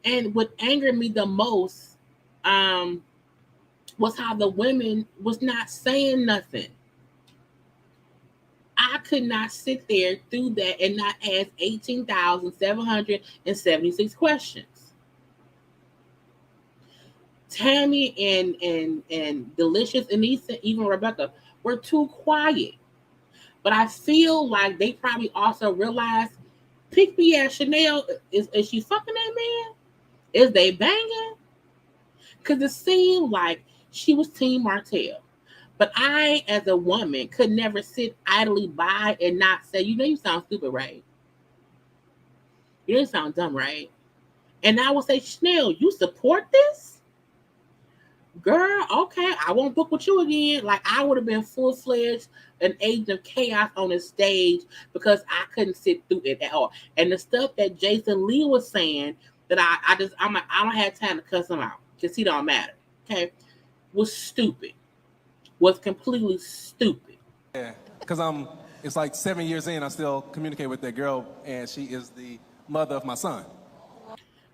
And what angered me the most um, was how the women was not saying nothing. I could not sit there through that and not ask 18,776 questions. Tammy and Delicious and even Rebecca were too quiet. But I feel like they probably also realized, pick me at Chanel. Is she fucking that man? Is they banging? Because it seemed like she was Team Martell. But I, as a woman, could never sit idly by and not say, you sound stupid, right? You know you sound dumb, right? And I would say, Chanel, you support this? Girl, okay, I won't book with you again. Like, I would have been full fledged an agent of chaos on the stage because I couldn't sit through it at all. And the stuff that Jason Lee was saying that I'm like, I don't have time to cuss him out because he don't matter. Okay, was stupid. Was completely stupid. Yeah, because it's like 7 years in, I still communicate with that girl, and she is the mother of my son.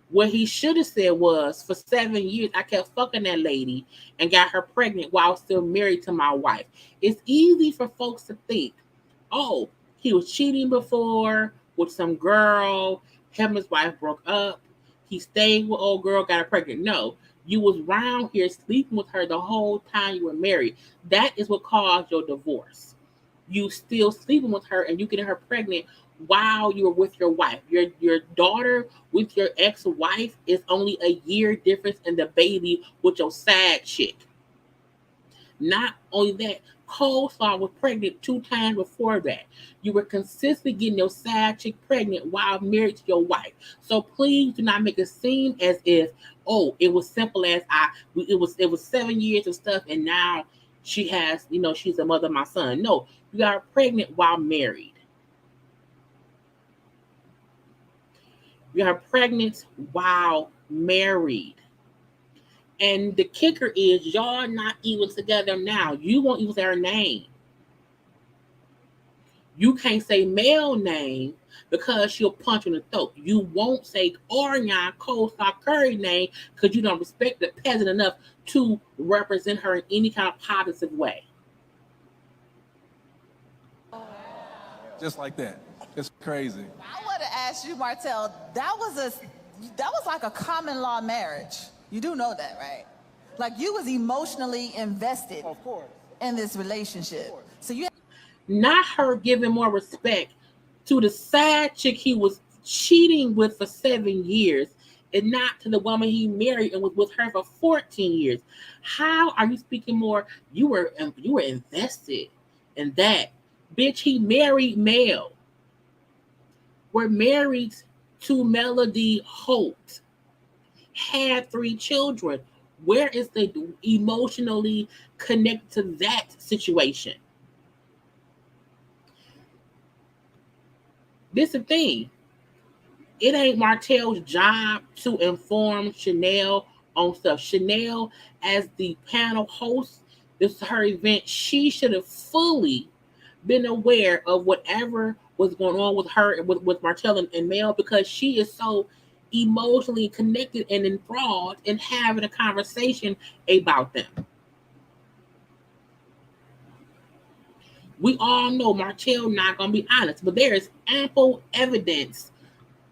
What he should have said was, for 7 years, I kept fucking that lady and got her pregnant while still married to my wife. It's easy for folks to think, oh, he was cheating before with some girl, him and his wife broke up, he stayed with old girl, got her pregnant. No, you was around here sleeping with her the whole time you were married. That is what caused your divorce. You still sleeping with her and you getting her pregnant while you were with your wife. Your daughter with your ex-wife is only a year difference in the baby with your side chick. Not only that, Coleslaw was pregnant 2 times before that. You were consistently getting your side chick pregnant while married to your wife. So please do not make it seem as if, oh, it was simple as it was 7 years of stuff and now she has, she's the mother of my son. No, you got her pregnant while married. You got her pregnant while married. And the kicker is y'all not even together now. You won't even say her name. You can't say male name because she'll punch you in the throat. You won't say Arionne Coleslaw Curry name because you don't respect the peasant enough to represent her in any kind of positive way. Just like that. It's crazy. I would have asked you, Martell, that was like a common law marriage. You do know that, right? Like you was emotionally invested Of course. in this relationship. So you Not her giving more respect to the side chick he was cheating with for 7 years and not to the woman he married and was with her for 14 years. How are you speaking more? You were invested in that. Bitch, he married Mel. We're married to Melody Holt. Had 3 children. Where is the emotionally connected to that situation? This is the thing. It ain't Martell's job to inform Chanel on stuff. Chanel, as the panel host, this is her event. She should have fully been aware of whatever was going on with her, with Martell and Mel, because she is so emotionally connected and enthralled in having a conversation about them. We all know Martell not gonna be honest, but there is ample evidence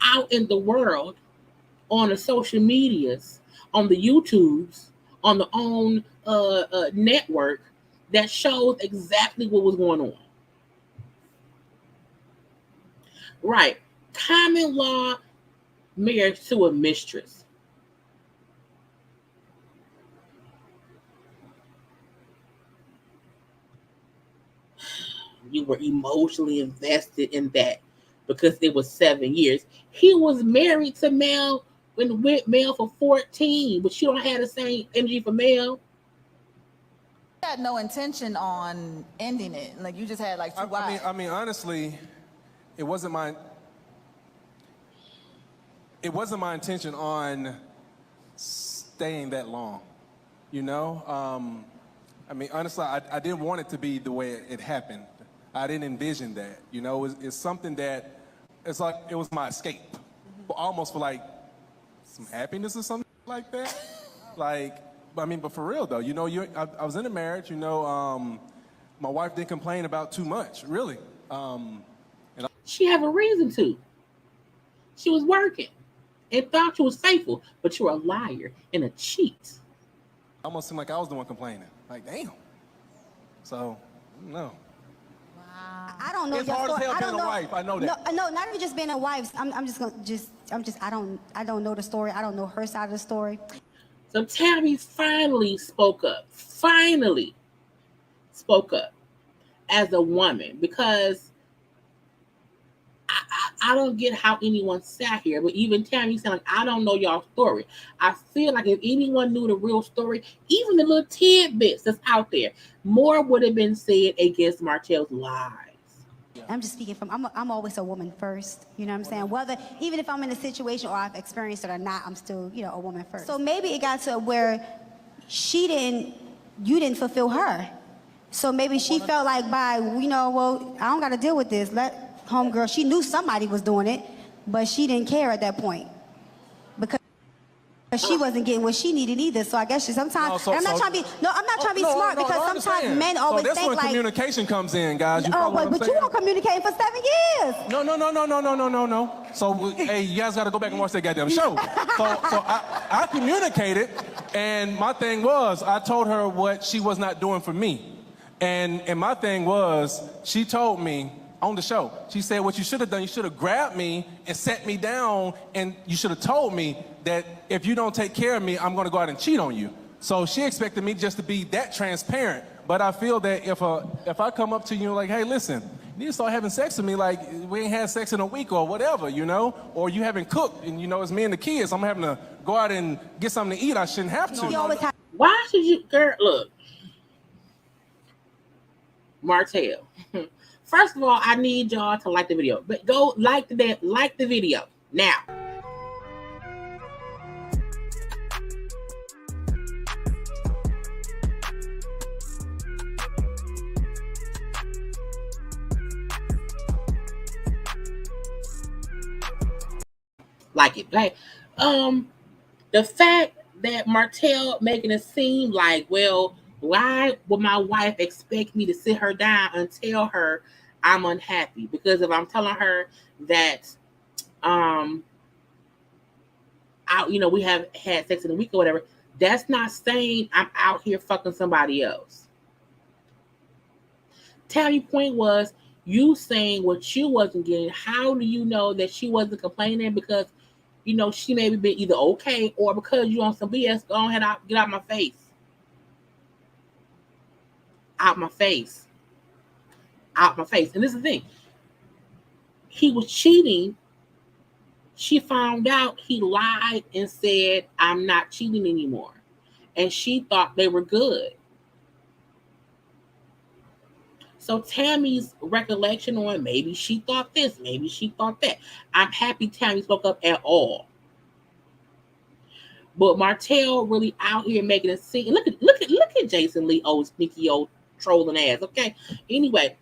out in the world, on the social medias, on the YouTubes, on the own network that shows exactly what was going on. Right. Common law marriage to a mistress. You were emotionally invested in that because it was 7 years. He was married to Mel and with Mel for 14, but you don't have the same energy for Mel. had no intention on ending it. Like you just had like two wives. I mean, honestly, it wasn't my intention on staying that long. You know, I mean, honestly, I didn't want it to be the way it happened. I didn't envision that. You know, it's something that it's like it was my escape, almost for like some happiness or something like that. Like, I mean, but for real though, you know, I was in a marriage. You know, my wife didn't complain about too much, really. She had a reason to. She was working and thought you was faithful, but you're a liar and a cheat. Almost seemed like I was the one complaining. Like, damn. So, no. I don't know It's your hard as story. hell I being don't a know. wife. I know that. No, not even just being a wife. I don't know the story. I don't know her side of the story. So Tammy finally spoke up. Finally spoke up as a woman, because I don't get how anyone sat here, but even Tammy said, like, I don't know y'all's story. I feel like if anyone knew the real story, even the little tidbits that's out there, more would have been said against Martell's lies. I'm just speaking from, I'm always a woman first, you know what I'm saying? Whether, even if I'm in a situation or I've experienced it or not, I'm still, you know, a woman first. So maybe it got to where you didn't fulfill her. So maybe she felt like well, I don't got to deal with this. Let homegirl, she knew somebody was doing it, but she didn't care at that point. Because she wasn't getting what she needed either. So I guess sometimes, I'm not trying to be smart, because sometimes men always that's think when like communication comes in, guys. but you were communicating for 7 years. No. So hey, you guys got to go back and watch that goddamn show. So I communicated, and my thing was I told her what she was not doing for me, and my thing was she told me on the show, she said, what you should have done, you should have grabbed me and set me down, and you should have told me that if you don't take care of me, I'm going to go out and cheat on you. So she expected me just to be that transparent. But I feel that if I come up to you like, hey, listen, you need to start having sex with me, like we ain't had sex in a week or whatever, you know, or you haven't cooked and, you know, it's me and the kids, I'm having to go out and get something to eat, I shouldn't have to. Why should you, girl, look, Martell. First of all, I need y'all to like the video. But go like the video now. Like it. Like, the fact that Martell making it seem like, well, why would my wife expect me to sit her down and tell her I'm unhappy? Because if I'm telling her that we have had sex in a week or whatever, that's not saying I'm out here fucking somebody else. Tammy's point was you saying what you wasn't getting. How do you know that she wasn't complaining because, you know, she maybe been either okay or because you on some BS? Go ahead, get out my face. Out my face. Out my face. And this is the thing. He was cheating. She found out he lied and said, I'm not cheating anymore. And she thought they were good. So Tammy's recollection on maybe she thought this, maybe she thought that. I'm happy Tammy spoke up at all. But Martell really out here making a scene. Look at Jason Lee, old sneaky old trolling ass. Okay. Anyway,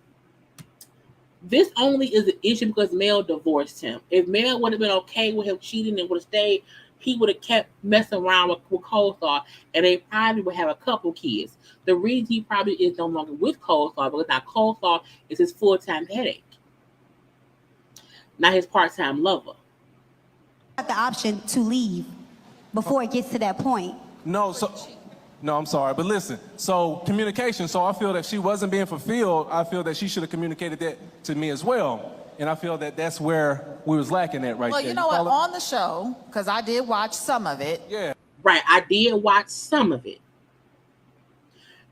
this only is an issue because Mel divorced him. If Mel would have been okay with him cheating and would have stayed, he would have kept messing around with Coleslaw, and they probably would have a couple kids. The reason he probably is no longer with Coleslaw because now Coleslaw is his full-time headache, not his part-time lover. The option to leave before it gets to that point. No, I'm sorry, but listen. So communication. So I feel that she wasn't being fulfilled. I feel that she should have communicated that to me as well. And I feel that that's where we was lacking at right there. Well, you know what? On the show, because I did watch some of it. Yeah. Right, I did watch some of it.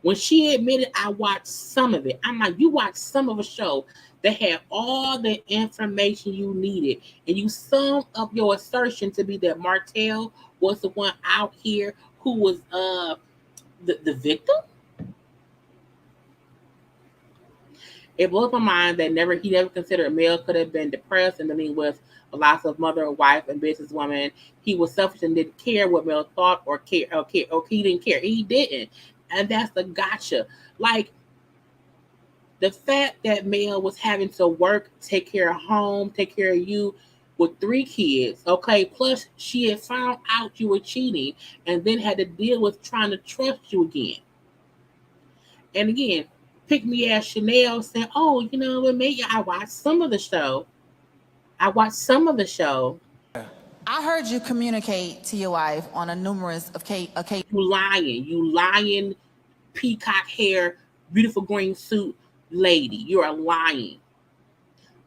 When she admitted I watched some of it, I'm like, you watched some of a show that had all the information you needed, and you summed up your assertion to be that Martell was the one out here who was the victim. It blows my mind that he never considered Mel could have been depressed and then he was a loss of mother, wife, and businesswoman. He was selfish and didn't care what Mel thought or he didn't care. He didn't. And that's the gotcha. Like, The fact that Mel was having to work, take care of home, take care of you with 3 kids, okay, plus she had found out you were cheating and then had to deal with trying to trust you again. And again, pick me as Chanel saying, oh, you know what, maybe I watched some of the show. I heard you communicate to your wife on a numerous occasions. You lying, peacock hair, beautiful green suit lady. You are lying.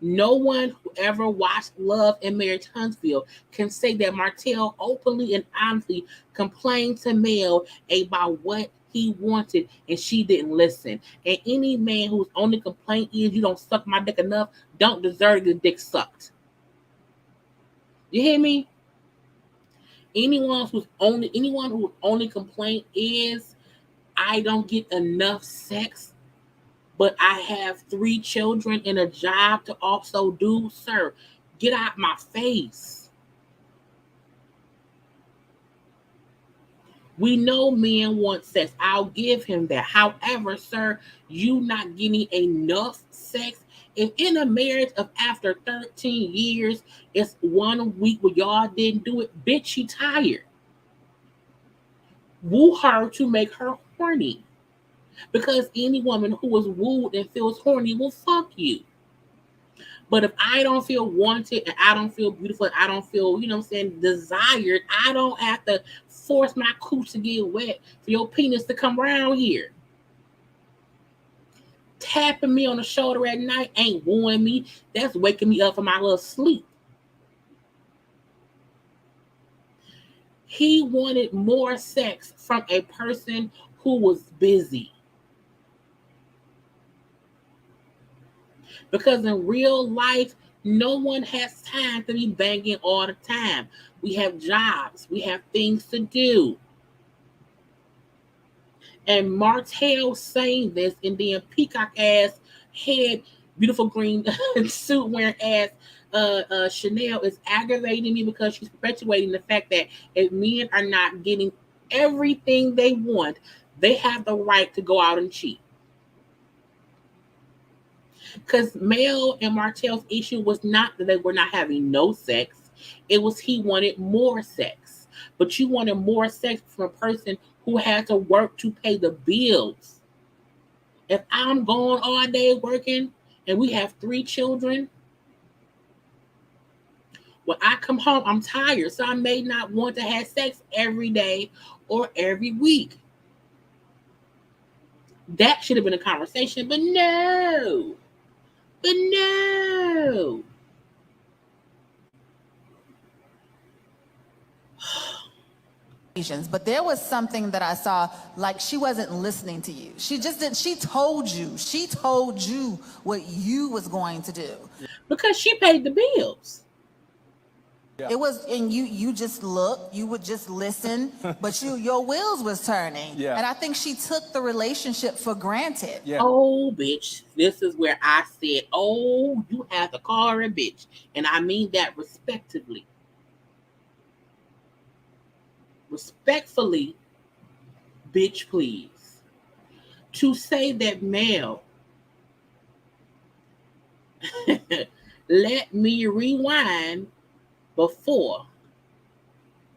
No one who ever watched Love and Marriage Huntsville can say that Martell openly and honestly complained to Mel about what he wanted and she didn't listen. And any man whose only complaint is you don't suck my dick enough don't deserve the dick sucked. You hear me? Anyone whose only complaint is I don't get enough sex, but I have 3 children and a job to also do, sir, get out my face. We know men want sex. I'll give him that. However, sir, you not getting enough sex. If in a marriage of after 13 years, it's 1 week where y'all didn't do it, bitch, she tired. Woo her to make her horny. Because any woman who is wooed and feels horny will fuck you. But if I don't feel wanted and I don't feel beautiful and I don't feel, desired, I don't have to force my cooch to get wet for your penis to come around here. Tapping me on the shoulder at night ain't wooing me. That's waking me up from my little sleep. He wanted more sex from a person who was busy. Because in real life, no one has time to be banging all the time. We have jobs. We have things to do. And Martell saying this and then peacock ass head, beautiful green suit wearing ass Chanel is aggravating me because she's perpetuating the fact that if men are not getting everything they want, they have the right to go out and cheat. Because Mel and Martell's issue was not that they were not having no sex. It was he wanted more sex. But you wanted more sex from a person who had to work to pay the bills. If I'm gone all day working and we have 3 children, when I come home, I'm tired. So I may not want to have sex every day or every week. That should have been a conversation, but no. But there was something that I saw, like she wasn't listening to you. She just didn't. She told you what you was going to do. Because she paid the bills. Yeah. It was, and you just looked, you would just listen, but your wheels was turning. Yeah. And I think she took the relationship for granted. Yeah. Oh, bitch. This is where I said, oh, you have to call her a bitch. And I mean that respectively. Respectfully, bitch, please. To say that Mel, let me rewind before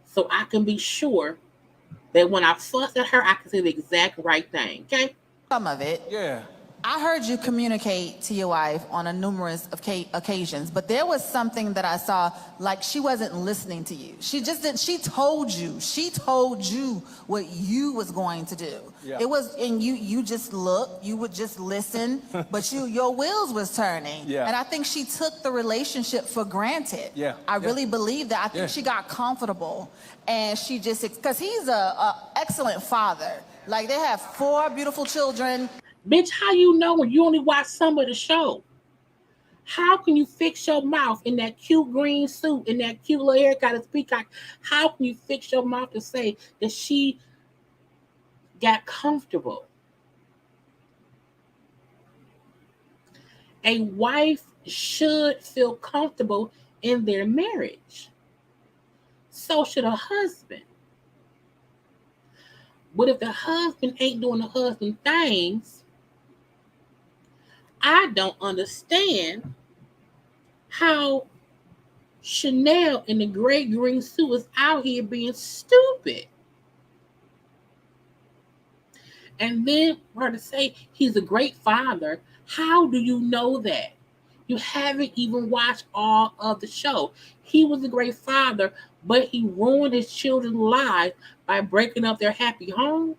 so I can be sure that when I fuss at her, I can say the exact right thing, okay? Some of it. Yeah. I heard you communicate to your wife on a numerous occasions, but there was something that I saw, like she wasn't listening to you. She just didn't. She told you what you was going to do. Yeah. It was, and you just looked, you would just listen, but your wheels was turning. Yeah. And I think she took the relationship for granted. Yeah. I really believe that. I think she got comfortable, and she just, because he's a excellent father. Like they have 4 beautiful children. Bitch, how you know when you only watch some of the show? How can you fix your mouth in that cute green suit, in that cute little haircut as peacock? How can you fix your mouth to say that she got comfortable? A wife should feel comfortable in their marriage. So should a husband. But if the husband ain't doing the husband things, I don't understand how Chanel in the gray green suit is out here being stupid. And then for her to say he's a great father, how do you know that? You haven't even watched all of the show. He was a great father, but he ruined his children's lives by breaking up their happy home.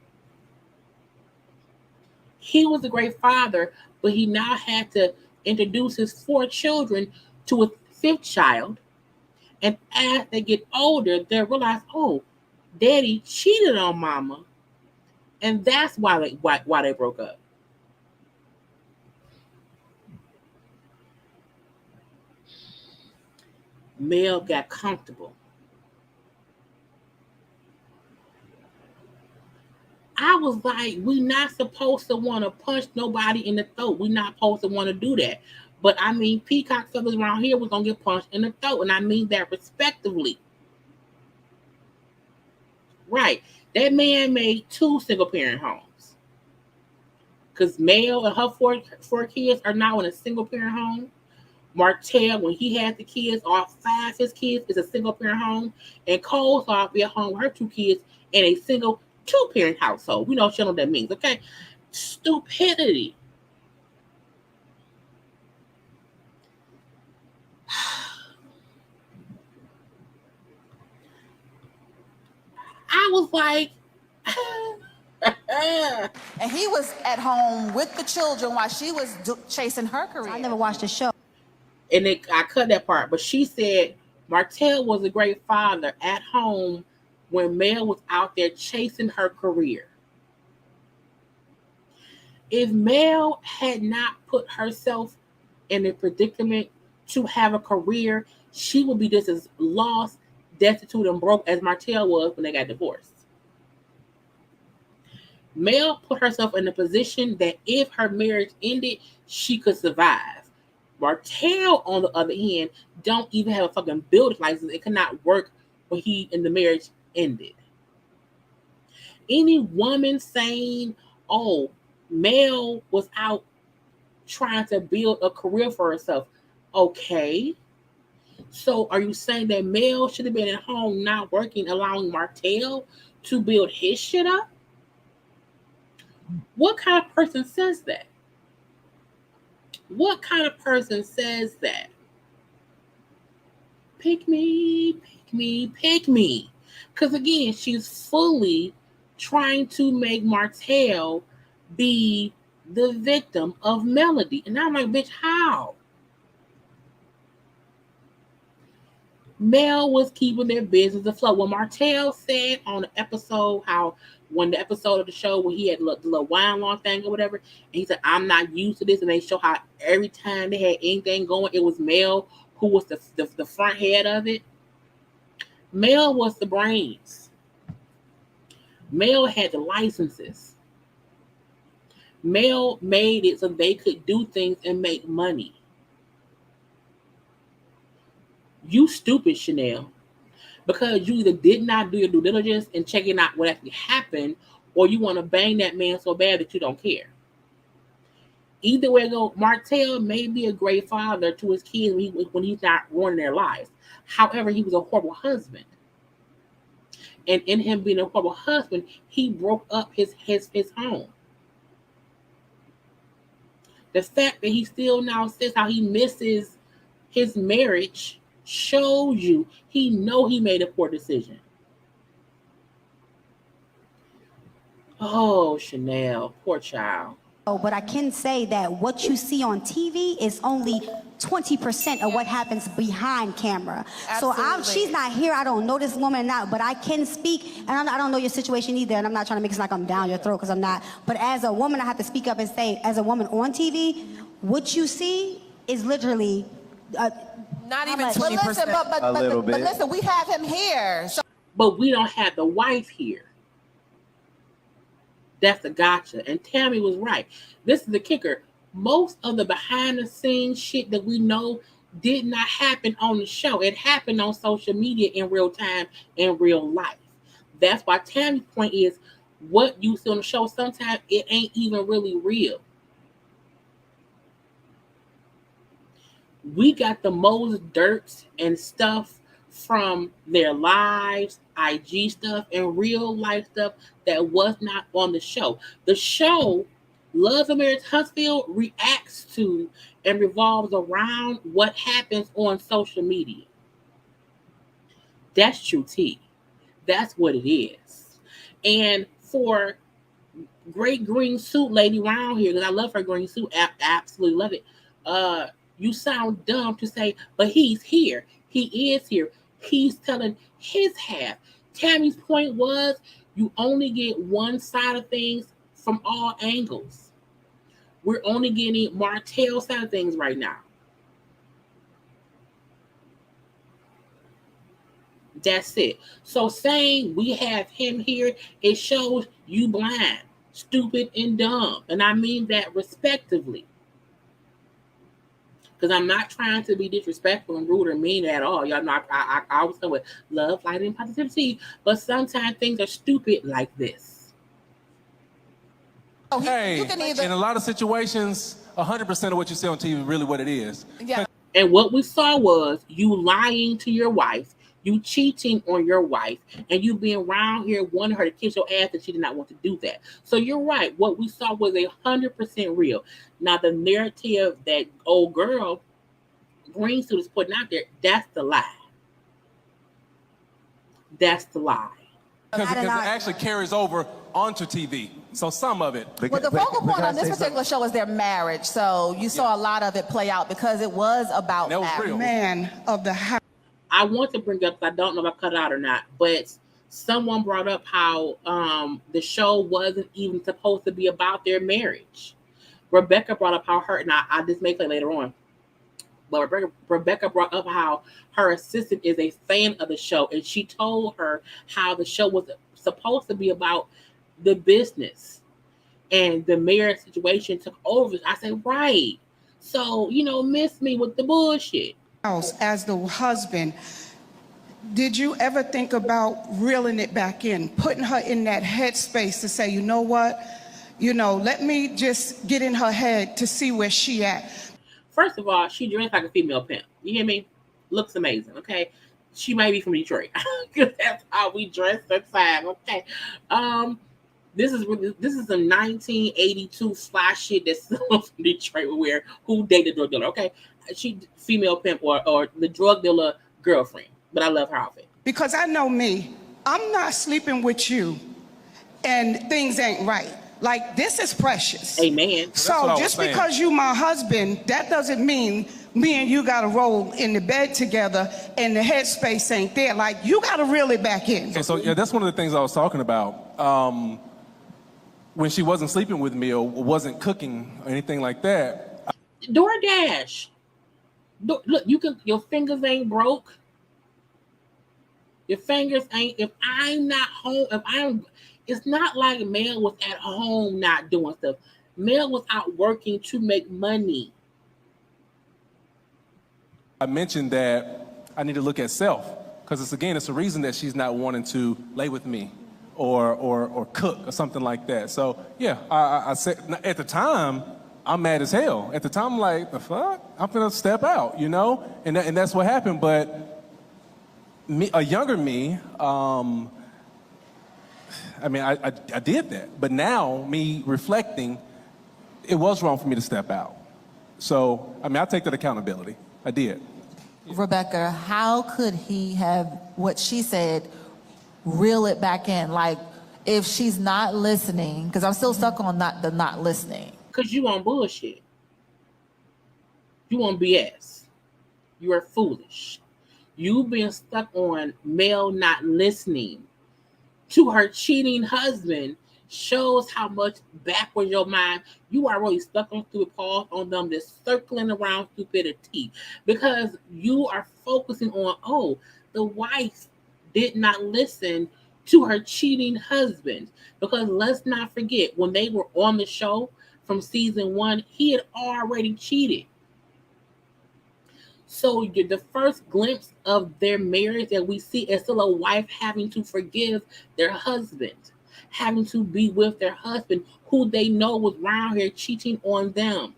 He was a great father, but he now had to introduce his 4 children to a 5th child. And as they get older, they realize, oh, daddy cheated on mama. And that's why they broke up. Mel got comfortable. I was like, we're not supposed to want to punch nobody in the throat. We're not supposed to want to do that. But I mean, peacock feathers around here was going to get punched in the throat. And I mean that respectively. Right. That man made 2 single parent homes. Because Mel and her 4 kids are now in a single parent home. Martell, when he had the kids, all 5 of his kids is a single parent home. And Cole's off be at home with her 2 kids in a single 2-parent household. We know what that means, okay? Stupidity. I was like, And he was at home with the children while she was chasing her career. I never watched the show. And I cut that part, but she said Martell was a great father at home when Mel was out there chasing her career. If Mel had not put herself in a predicament to have a career, she would be just as lost, destitute, and broke as Martell was when they got divorced. Mel put herself in a position that if her marriage ended, she could survive. Martell, on the other hand, don't even have a fucking building license. It could not work when he and the marriage ended. Any woman saying, oh, Mel was out trying to build a career for herself. Okay. So are you saying that Mel should have been at home not working, allowing Martell to build his shit up? What kind of person says that? What kind of person says that? Pick me, pick me, pick me. Because again, she's fully trying to make Martell be the victim of Melody. And I'm like, bitch, how? Mel was keeping their business afloat. When Martell said on the episode when the episode of the show when he had the little wine lawn thing or whatever, and he said, I'm not used to this, and they show how every time they had anything going, it was Mel who was the front head of it. Mel was the brains. Mel had the licenses. Mel made it so they could do things and make money. You stupid, Chanel. Because you either did not do your due diligence and checking out what actually happened, or you want to bang that man so bad that you don't care. Either way go, Martell may be a great father to his kids when he's not ruining their lives. However, he was a horrible husband. And in him being a horrible husband, he broke up his home. The fact that he still now says how he misses his marriage shows you he know he made a poor decision. Oh, Chanel, poor child. But I can say that what you see on TV is only 20% of what happens behind camera. Absolutely. So she's not here. I don't know this woman now, but I can speak, and I don't know your situation either, and I'm not trying to make it like I'm down your throat because I'm not. But as a woman, I have to speak up and say, as a woman on TV, what you see is literally not even 20%. But listen, we have him here. So. But we don't have the wife here. That's a gotcha. And Tammy was right. This is the kicker. Most of the behind the scenes shit that we know did not happen on the show. It happened on social media in real time, in real life. That's why Tammy's point is what you see on the show, sometimes it ain't even really real. We got the most dirt and stuff from their lives, IG stuff, and real life stuff that was not on the show. The show, Love and Marriage Huntsville, reacts to and revolves around what happens on social media. That's true tea. That's what it is. And for great green suit lady around here, because I love her green suit, absolutely love it. You sound dumb to say, but he's here. He is here. He's telling his half. Tammy's point was you only get one side of things from all angles. We're only getting Martell's side of things right now. That's it. So saying we have him here, it shows you blind, stupid, and dumb. And I mean that respectively. Because I'm not trying to be disrespectful and rude or mean at all. Y'all know I always come with love, light, and positivity. But sometimes things are stupid like this. Oh, Hey, you can either. in a lot of situations, 100% of what you say on TV is really what it is. Yeah. And what we saw was you lying to your wife, you cheating on your wife, and you being around here wanting her to kiss your ass, and she did not want to do that. So you're right. What we saw was 100% real. Now the narrative that old girl green suit is putting out there, that's the lie. That's the lie. Because it actually carries over onto TV. So some of it. Well, the focal point on this particular show is their marriage. So you saw a lot of it play out because it was about That was marriage. real. Man of the house. I want to bring up, I don't know if I cut it out or not, but someone brought up how the show wasn't even supposed to be about their marriage. Rebecca brought up how her, and I just may play later on, but Rebecca brought up how her assistant is a fan of the show, and she told her how the show was supposed to be about the business, and the marriage situation took over. I said, right. So, miss me with the bullshit. As the husband, did you ever think about reeling it back in, putting her in that headspace to say, you know what, let me just get in her head to see where she at? First of all, she dressed like a female pimp. You hear me? Looks amazing, okay? She might be from Detroit, because that's how we dress at the time, okay? This is a 1982 fly shit that's from Detroit, where who dated drug dealer, okay? She female pimp or the drug dealer girlfriend, but I love her outfit. Because I know me, I'm not sleeping with you and things ain't right. Like, this is precious. Amen. So just because you my husband, that doesn't mean me and you got to roll in the bed together and the headspace ain't there. Like, you got to reel it back in. Okay, so yeah, that's one of the things I was talking about. When she wasn't sleeping with me or wasn't cooking or anything like that. DoorDash. Look, your fingers ain't broke. Your fingers ain't, if I'm not home, it's not like Mel was at home not doing stuff. Mel was out working to make money. I mentioned that I need to look at self, because it's a reason that she's not wanting to lay with me or cook or something like that. So yeah, I said at the time, I'm mad as hell. At the time, I'm like, the fuck? I'm gonna step out, and that's what happened. But a younger me, I did that. But now, me reflecting, it was wrong for me to step out. So, I take that accountability. I did. Rebecca, how could he have, what she said, reel it back in? Like, if she's not listening, because I'm still stuck on not listening. Because you on bullshit. You on BS. You are foolish. You've been stuck on Mel not listening to her cheating husband shows how much backward your mind, you are really stuck on stupid pause on them, just circling around stupidity, because you are focusing on, the wife did not listen to her cheating husband. Because let's not forget, when they were on the show from season 1, he had already cheated. So the first glimpse of their marriage that we see is still a wife having to forgive their husband, having to be with their husband who they know was around here cheating on them.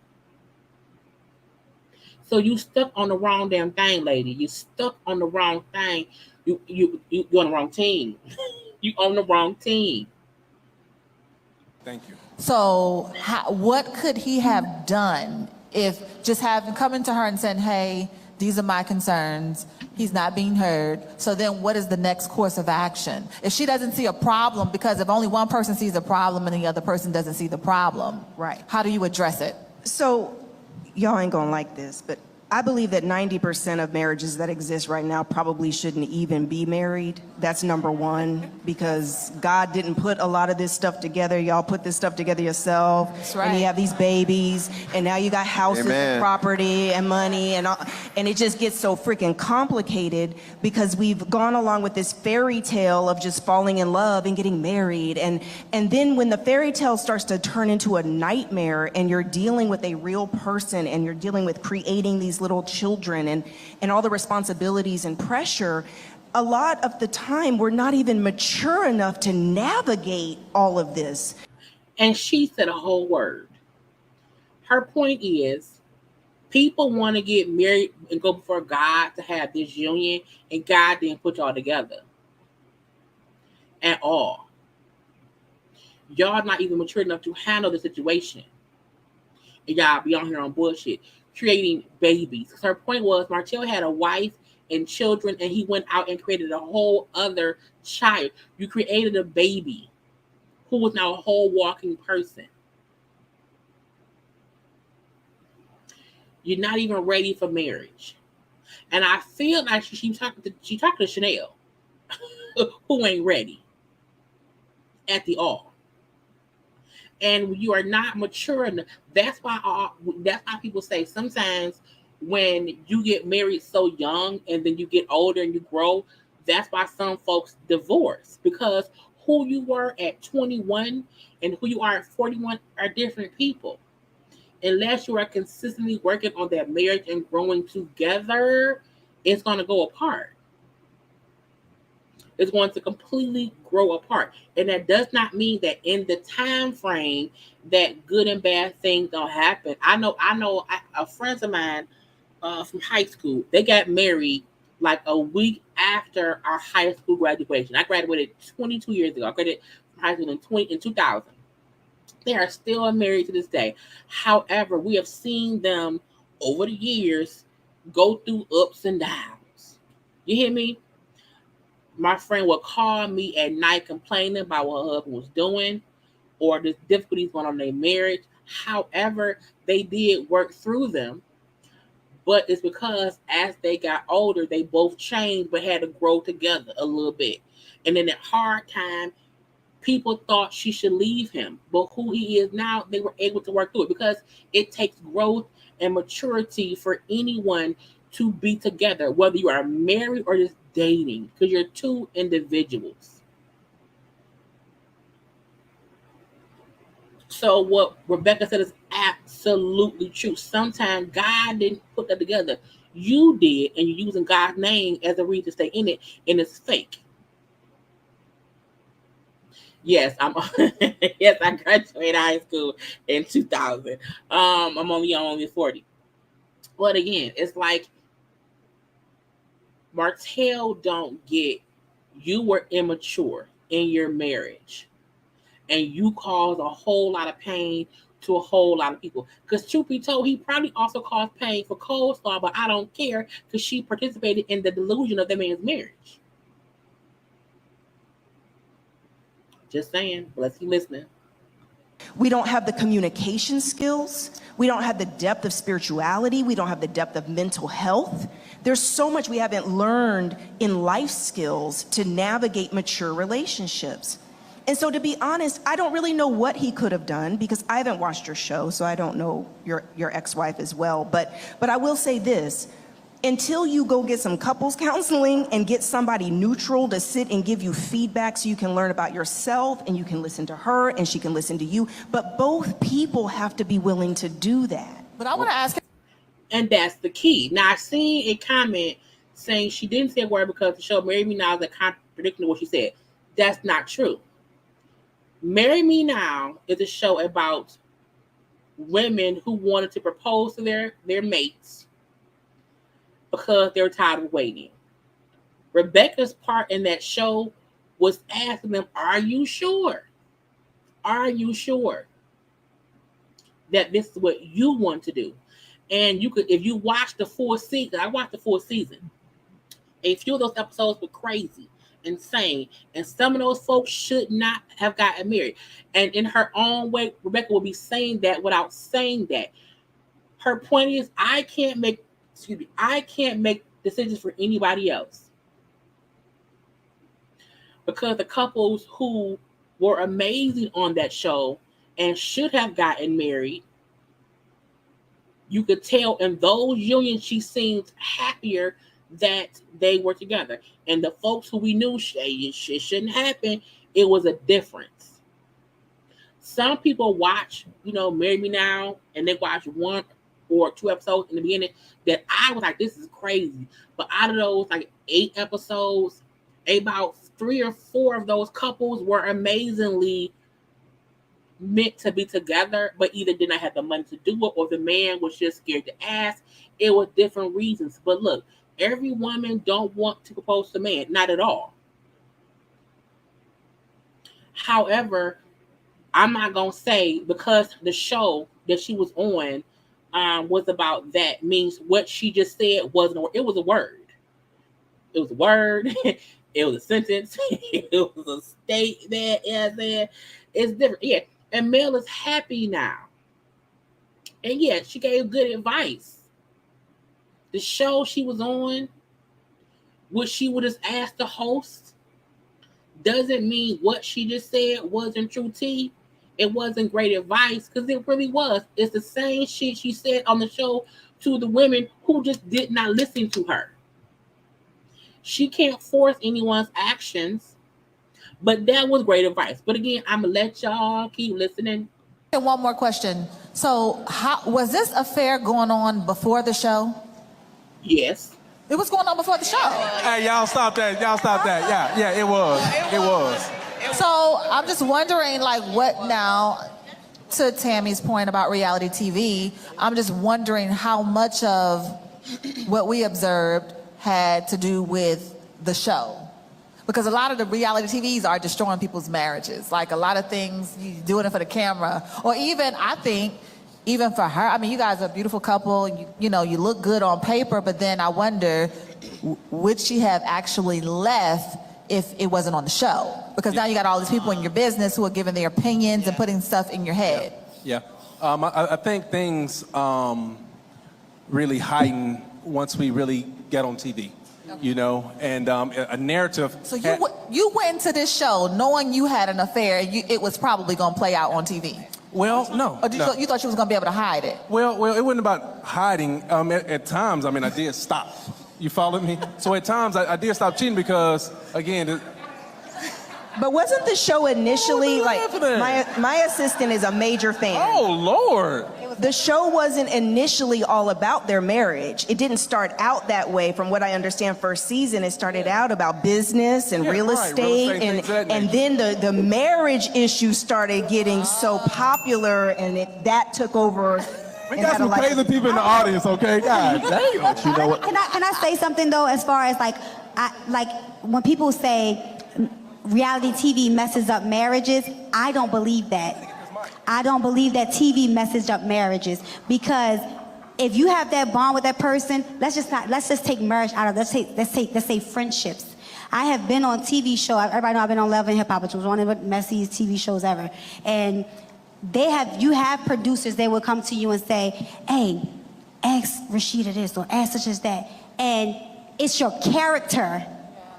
So you stuck on the wrong damn thing, lady. You stuck on the wrong thing. You're on the wrong team. You on the wrong team. Thank you. So what could he have done if just having coming to her and saying, hey, these are my concerns, he's not being heard, so then what is the next course of action? If she doesn't see a problem, because if only one person sees a problem and the other person doesn't see the problem, Right. how do you address it? So, y'all ain't gonna like this, but I believe that 90% of marriages that exist right now probably shouldn't even be married. That's number one, because God didn't put a lot of this stuff together. Y'all put this stuff together yourself. That's right. And you have these babies, and now you got houses Amen. and property and money, and it just gets so freaking complicated because we've gone along with this fairy tale of just falling in love and getting married. And then when the fairy tale starts to turn into a nightmare and you're dealing with a real person and you're dealing with creating these little children and all the responsibilities and pressure, a lot of the time we're not even mature enough to navigate all of this. And she said a whole word. Her point is, people want to get married and go before God to have this union, and God didn't put y'all together at all. Y'all not even mature enough to handle the situation. And y'all be on here on bullshit, creating babies. Her point was, Martell had a wife and children, and he went out and created a whole other child. You created a baby who was now a whole walking person. You're not even ready for marriage. And I feel like she talking to Chanel, who ain't ready at the all. And you are not mature enough. That's why people say sometimes when you get married so young and then you get older and you grow, that's why some folks divorce, because who you were at 21 and who you are at 41 are different people. Unless you are consistently working on that marriage and growing together, it's going to go apart. Is going to completely grow apart. And that does not mean that in the time frame that good and bad things don't happen. I know friends of mine from high school, they got married like a week after our high school graduation. I graduated 22 years ago. I graduated from high school in 2000. They are still married to this day. However, we have seen them over the years go through ups and downs. You hear me? My friend would call me at night complaining about what her husband was doing or the difficulties going on in their marriage. However, they did work through them. But it's because as they got older, they both changed but had to grow together a little bit. And in that hard time, people thought she should leave him. But who he is now, they were able to work through it, because it takes growth and maturity for anyone to be together, whether you are married or just dating, because you're two individuals. So what Rebecca said is absolutely true. Sometimes God didn't put that together. You did, and you're using God's name as a reason to stay in it, and it's fake. Yes, yes, I graduated high school in 2000. I'm only 40. But again, it's like Martell don't get, you were immature in your marriage and you caused a whole lot of pain to a whole lot of people. Because truth be told, he probably also caused pain for Coleslaw, but I don't care, because she participated in the delusion of that man's marriage. Just saying. Let's keep listening. We don't have the communication skills. We don't have the depth of spirituality. We don't have the depth of mental health. There's so much we haven't learned in life skills to navigate mature relationships. And so, to be honest, I don't really know what he could have done, because I haven't watched your show, so I don't know your ex-wife as well. But I will say this. Until you go get some couples counseling and get somebody neutral to sit and give you feedback so you can learn about yourself and you can listen to her and she can listen to you. But both people have to be willing to do that. But I want to ask. And that's the key. Now, I seen a comment saying she didn't say a word because the show Marry Me Now is a contradiction to what she said. That's not true. Marry Me Now is a show about women who wanted to propose to their mates because they're tired of waiting. Rebecca's part in that show was asking them, are you sure? Are you sure that this is what you want to do? And you could, if you watch the full season, I watched the full season. A few of those episodes were crazy, insane, and some of those folks should not have gotten married. And in her own way, Rebecca will be saying that without saying that. Her point is, I can't make decisions for anybody else. Because the couples who were amazing on that show and should have gotten married, you could tell in those unions she seemed happier that they were together. And the folks who we knew it shouldn't happen, it was a difference. Some people watch, Marry Me Now, and they watch 1 or 2 episodes in the beginning that I was like, this is crazy. But out of those 8 episodes, about 3 or 4 of those couples were amazingly meant to be together, but either did not have the money to do it, or the man was just scared to ask. It was different reasons. But look, every woman don't want to propose to man, not at all. However, I'm not gonna say because the show that she was on was about that means what she just said wasn't. It was a word. It was a word. It was a sentence. It was a statement. It's different. Yeah. And Mel is happy now. And yeah, she gave good advice. The show she was on, what she would have asked the host, doesn't mean what she just said wasn't true tea. It wasn't great advice, because it really was. It's the same shit she said on the show to the women who just did not listen to her. She can't force anyone's actions, but that was great advice. But again, I'm going to let y'all keep listening. And one more question. So was this affair going on before the show? Yes. It was going on before the show. Hey, y'all stop that. Yeah, it was. It was. So I'm just wondering, what now, to Tammy's point about reality TV, I'm just wondering how much of what we observed had to do with the show. Because a lot of the reality TVs are destroying people's marriages. A lot of things, you doing it for the camera. Or even, I think, even for her, you guys are a beautiful couple. You look good on paper, but then I wonder, would she have actually left if it wasn't on the show? Because now you got all these people in your business who are giving their opinions and putting stuff in your head. Yeah. I think things really heighten once we really get on TV. And a narrative. So you went into this show knowing you had an affair, and it was probably going to play out on TV. Well, no. Or you thought she was going to be able to hide it? Well, it wasn't about hiding. At times, I did stop. You followed me? So at times, I did stop cheating because, again... But wasn't the show initially, my assistant is a major fan. Oh, Lord. The show wasn't initially all about their marriage. It didn't start out that way. From what I understand, first season, it started out about business and real estate. And then the marriage issue started getting so popular, and that took over. We got some crazy people in the audience, okay? God damn. You know what? Can I say something, though, as far as, when people say reality TV messes up marriages, I don't believe that. I don't believe that TV messes up marriages, because if you have that bond with that person, let's just take marriage out of, let's say friendships. I have been on TV show. Everybody know I've been on Love and Hip Hop, which was one of the messiest TV shows ever. And you have producers, they will come to you and say, hey, ask Rashida this or ask such as that. And it's your character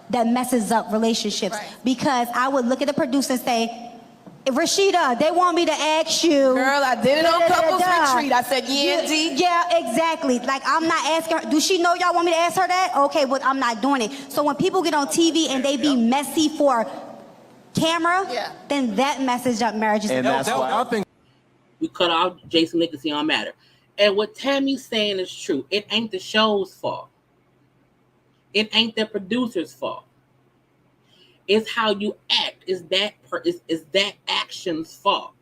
that messes up relationships. Right. Because I would look at the producer and say, Rashida, they want me to ask you. Girl, I did it on Couples Retreat. I said, D. Yeah, exactly. I'm not asking her. Do she know y'all want me to ask her that? Okay, but I'm not doing it. So when people get on TV and they be messy for camera, then that messes up marriages. And that's why I think we cut off Jason Nicholson on matter. And what Tammy's saying is true. It ain't the show's fault. It ain't the producer's fault. It's how you act. Is that action's fault.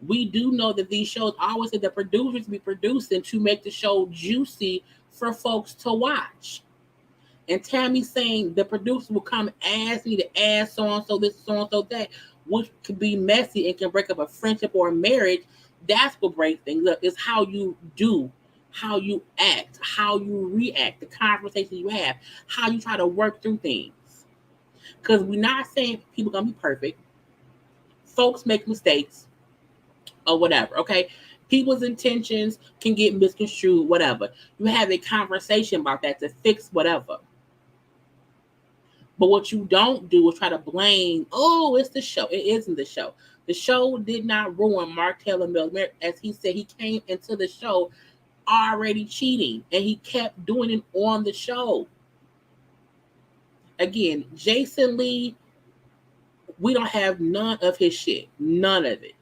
We do know that these shows always say the producers be producing to make the show juicy for folks to watch. And Tammy saying the producer will come ask me to add so-and-so this, so-and-so that, which could be messy and can break up a friendship or a marriage. That's what breaks things up, is how you do, how you act, how you react, the conversation you have, how you try to work through things. Because we're not saying people are going to be perfect. Folks make mistakes or whatever, okay? People's intentions can get misconstrued, whatever. You have a conversation about that to fix whatever. But what you don't do is try to blame, oh, it's the show. It isn't the show. The show did not ruin Martell and Mel's marriage. As he said, he came into the show already cheating, and he kept doing it on the show. Again, Jason Lee, we don't have none of his shit. None of it.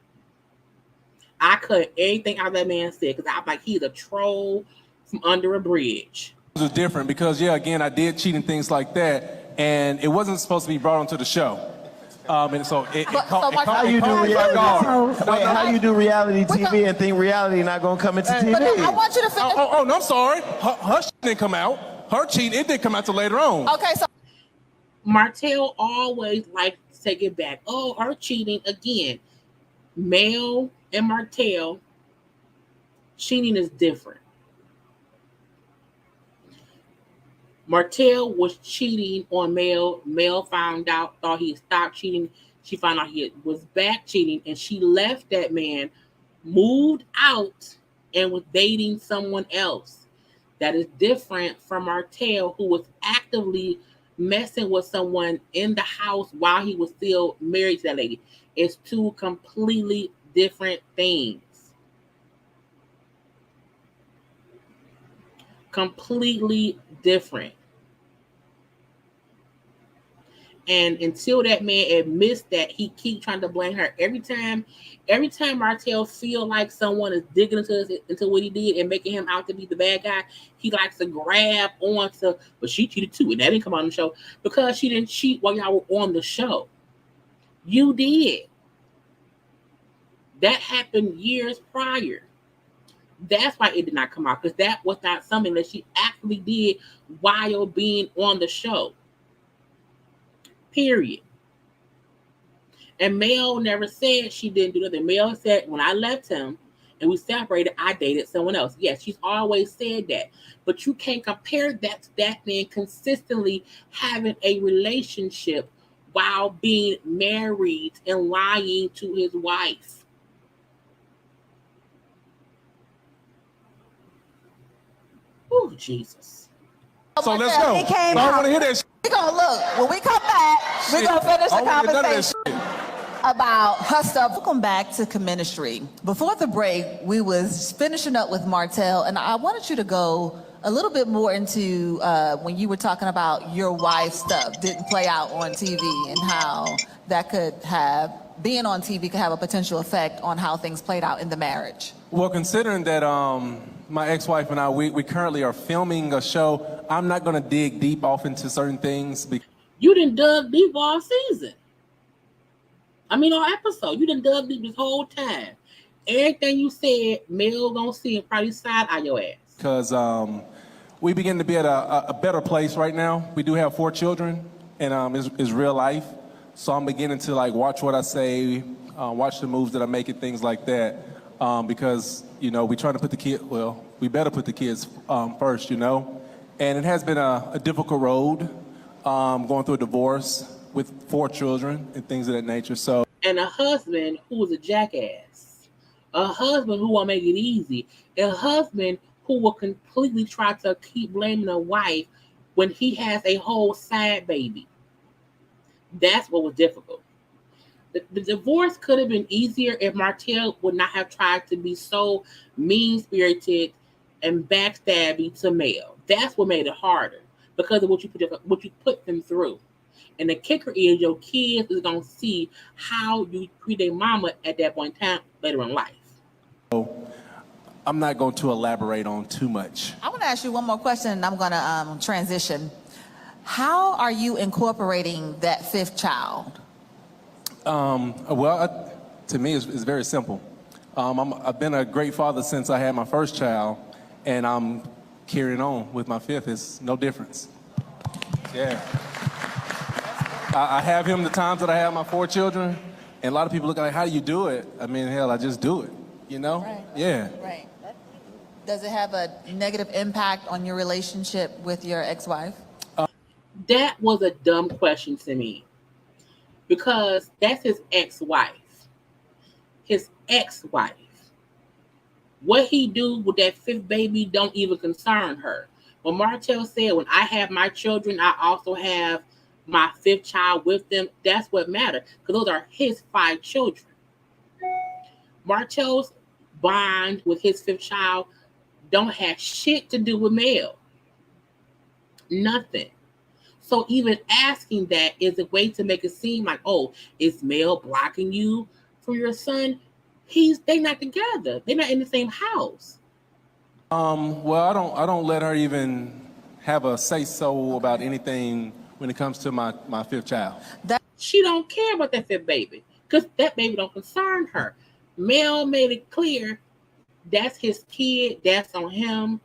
I cut everything out of that man said because I'm like, he's a troll from under a bridge. It was different because, yeah, again, I did cheat and things like that, and it wasn't supposed to be brought onto the show. And so how you do reality? Wait, how you do reality TV and think reality not gonna come into TV? But I want you to finish. Oh, no, I'm sorry. Her shit didn't come out. Her cheating, it didn't come out till later on. Okay, so Martell always likes to take it back. Oh, her cheating again. Mel and Martell, cheating is different. Martell was cheating on Mel. Mel found out, thought he had stopped cheating. She found out he was back cheating, and she left that man, moved out, and was dating someone else. That is different from Martell, who was actively messing with someone in the house while he was still married to that lady. It's two completely different things. Completely different. And until that man admits that, he keep trying to blame her. Every time Martell feel like someone is digging into what he did and making him out to be the bad guy, he likes to grab onto, but she cheated too, and that didn't come on the show because she didn't cheat while y'all were on the show. You did. That happened years prior. That's why it did not come out, because that was not something that she actually did while being on the show. Period. And Mel never said she didn't do nothing. Mel said, when I left him and we separated, I dated someone else. Yes, she's always said that. But you can't compare that to that man consistently having a relationship while being married and lying to his wife. Oh, Jesus. So let's go. I want to hear that shit. we're going to look. When we come back, we're going to finish the conversation about her stuff. Welcome back to Comministry. Before the break, we was finishing up with Martell, and I wanted you to go a little bit more into when you were talking about your wife's stuff didn't play out on TV and how that could have, being on TV could have a potential effect on how things played out in the marriage. Well, considering that my ex-wife and I, we currently are filming a show, I'm not going to dig deep off into certain things. You done dug deep all season. I mean, all episode. You done dug deep this whole time. Everything you said, Mel gonna see and probably side eye your ass. Because we begin to be at a better place right now. We do have 4 children, and it's real life. So I'm beginning to like watch what I say, watch the moves that I make and things like that. Because, you know, we trying to put the kid, well, we better put the kids first, you know. And it has been a difficult road going through a divorce with 4 children and things of that nature. So. And a husband who is a jackass. A husband who won't make it easy. A husband who will completely try to keep blaming a wife when he has a whole side baby. That's what was difficult. The divorce could have been easier if Martell would not have tried to be so mean-spirited and backstabby to Mel. That's what made it harder because of what you put them through. And the kicker is your kids is going to see how you treat their mama at that point in time later in life. So I'm not going to elaborate on too much. I want to ask you one more question, and I'm going to transition. How are you incorporating that 5th child? Well, to me, it's very simple. I've been a great father since I had my first child, and I'm carrying on with my fifth. It's no difference. Yeah. I have him the times that I have my 4 children, and a lot of people look like, how do you do it? I mean, hell, I just do it, you know? Right. Yeah. Right. Does it have a negative impact on your relationship with your ex-wife? That was a dumb question to me because that's his ex-wife. His ex-wife. What he do with that 5th baby don't even concern her. When Martell said, when I have my children, I also have my 5th child with them, that's what matters because those are his 5 children. Martell's bond with his 5th child don't have shit to do with Mel. Nothing. So even asking that is a way to make it seem like, oh, is Mel blocking you from your son? They're not together. They're not in the same house. Well, I don't let her even have a say-so about anything when it comes to my 5th child. She don't care about that 5th baby because that baby don't concern her. Mel made it clear that's his kid, that's on him,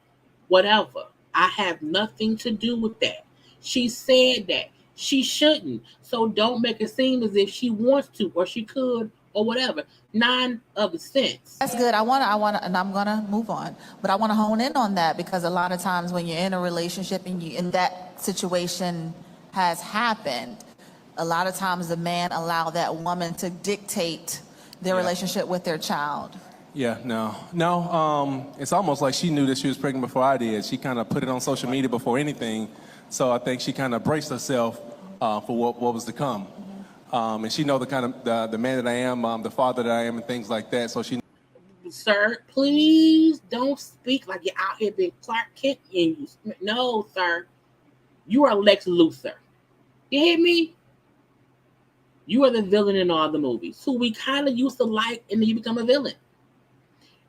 whatever. I have nothing to do with that. She said that. She shouldn't. So don't make it seem as if she wants to or she could or whatever. None of the sense. That's good. I want to, and I'm going to move on, but I want to hone in on that because a lot of times when you're in a relationship and that situation has happened, a lot of times the man allow that woman to dictate their relationship with their child. Yeah, no. It's almost like she knew that she was pregnant before I did. She kind of put it on social media before anything. So I think she kind of braced herself for what was to come. And she know the kind of the man that I am, the father that I am, and things like that. So she. Sir, please don't speak like you're out here being Clark Kent in you. No, sir. You are Lex Luthor. You hear me? You are the villain in all the movies, who we kind of used to like, and then you become a villain.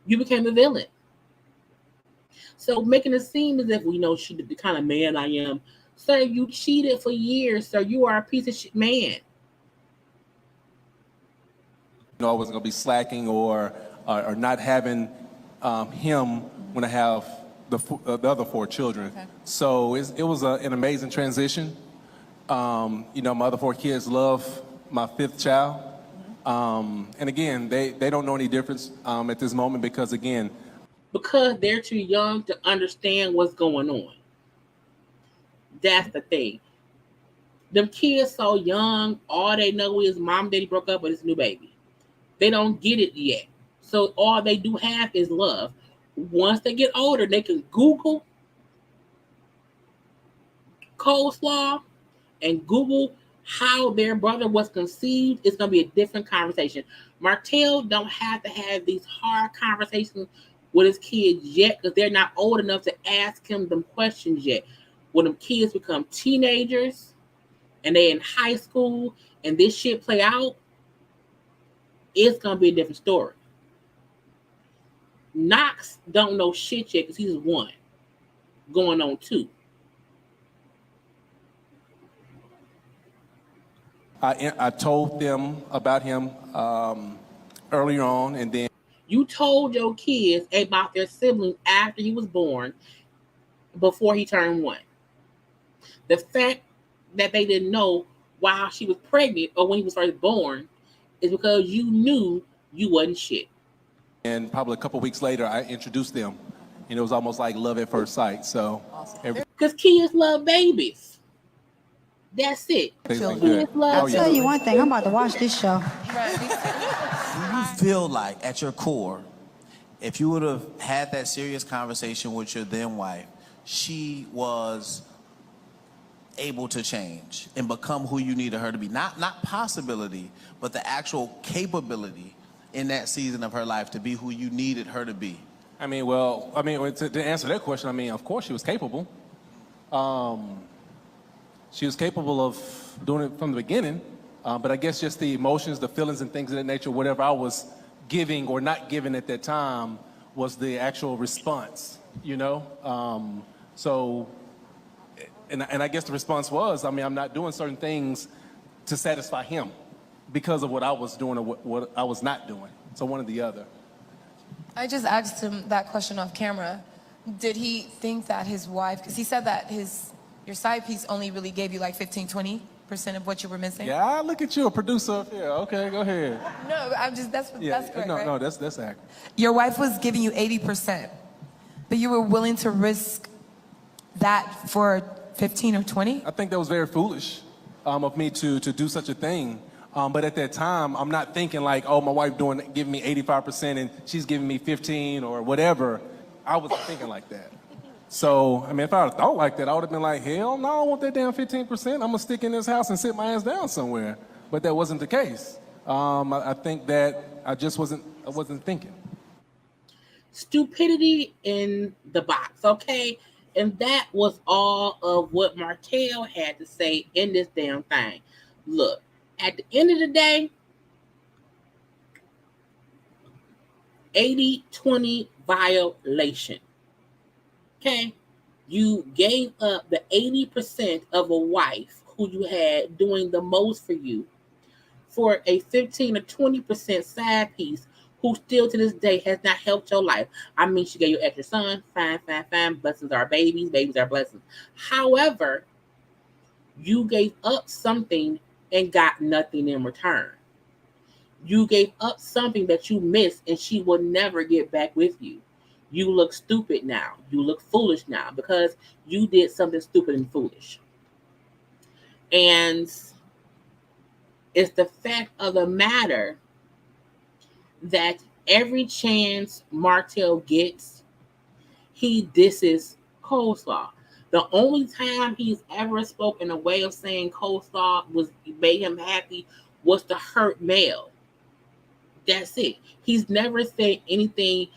You became a villain. So making it seem as if we know she the kind of man I am. Sir, you cheated for years, sir. You are a piece of shit man. I wasn't going to be slacking or not having him when I have the other 4 children. Okay. So it was an amazing transition. My other 4 kids love my 5th child. And again, they don't know any difference at this moment because they're too young to understand what's going on. That's the thing. Them kids so young, all they know is mom and daddy broke up with his new baby. They don't get it yet. So all they do have is love. Once they get older, they can Google coleslaw and Google how their brother was conceived. It's going to be a different conversation. Martell don't have to have these hard conversations with his kids yet because they're not old enough to ask him them questions yet. When them kids become teenagers and they're in high school and this shit play out, it's going to be a different story. Knox don't know shit yet because he's 1, going on 2. I told them about him earlier on, and then you told your kids about their sibling after he was born, before he turned 1. The fact that they didn't know while she was pregnant or when he was first born is because you knew you wasn't shit. And probably a couple weeks later, I introduced them, and it was almost like love at first sight. So, because kids love babies. That's it. I'll tell you one thing. I'm about to watch this show. Do you feel like, at your core, if you would have had that serious conversation with your then wife, she was able to change and become who you needed her to be? Not possibility, but the actual capability in that season of her life to be who you needed her to be. To answer that question, of course she was capable. She was capable of doing it from the beginning, but I guess just the emotions, the feelings and things of that nature, whatever I was giving or not giving at that time was the actual response, And I guess the response was, I'm not doing certain things to satisfy him because of what I was doing or what I was not doing. So one or the other. I just asked him that question off camera. Did he think that his wife, because he said that your side piece only really gave you like 15-20% of what you were missing? Yeah, look at you, a producer. Yeah, okay, go ahead. No, that's correct, no, right? no, that's accurate. Your wife was giving you 80%, but you were willing to risk that for 15 or 20? I think that was very foolish of me to do such a thing. But at that time, I'm not thinking like, oh, my wife giving me 85% and she's giving me 15 or whatever. I wasn't thinking like that. So, I mean, if I had thought like that, I would have been like, hell no, I don't want that damn 15%. I'm gonna stick in this house and sit my ass down somewhere. But that wasn't the case. I think that I wasn't thinking. Stupidity in the box, okay? And that was all of what Martell had to say in this damn thing. Look, at the end of the day, 80-20 violation. Okay? You gave up the 80% of a wife who you had doing the most for you for a 15 or 20% side piece who still to this day has not helped your life. I mean, she gave you extra son, fine. Blessings are babies are blessings. However, you gave up something and got nothing in return. You gave up something that you missed and she will never get back with you. You look stupid now. You look foolish now because you did something stupid and foolish. And it's the fact of the matter that every chance Martell gets, he disses coleslaw. The only time he's ever spoken a way of saying coleslaw made him happy was to hurt Mel. That's it. He's never said anything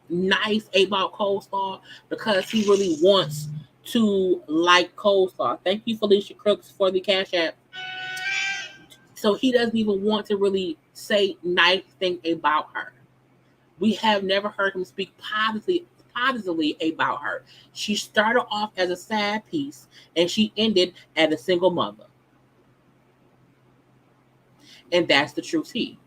nice about coleslaw because he really wants to like coleslaw. Thank you, Felicia Crooks, for the Cash App. So he doesn't even want to really say nice things about her. We have never heard him speak positively about her. She started off as a side piece and she ended as a single mother. And that's the true tea.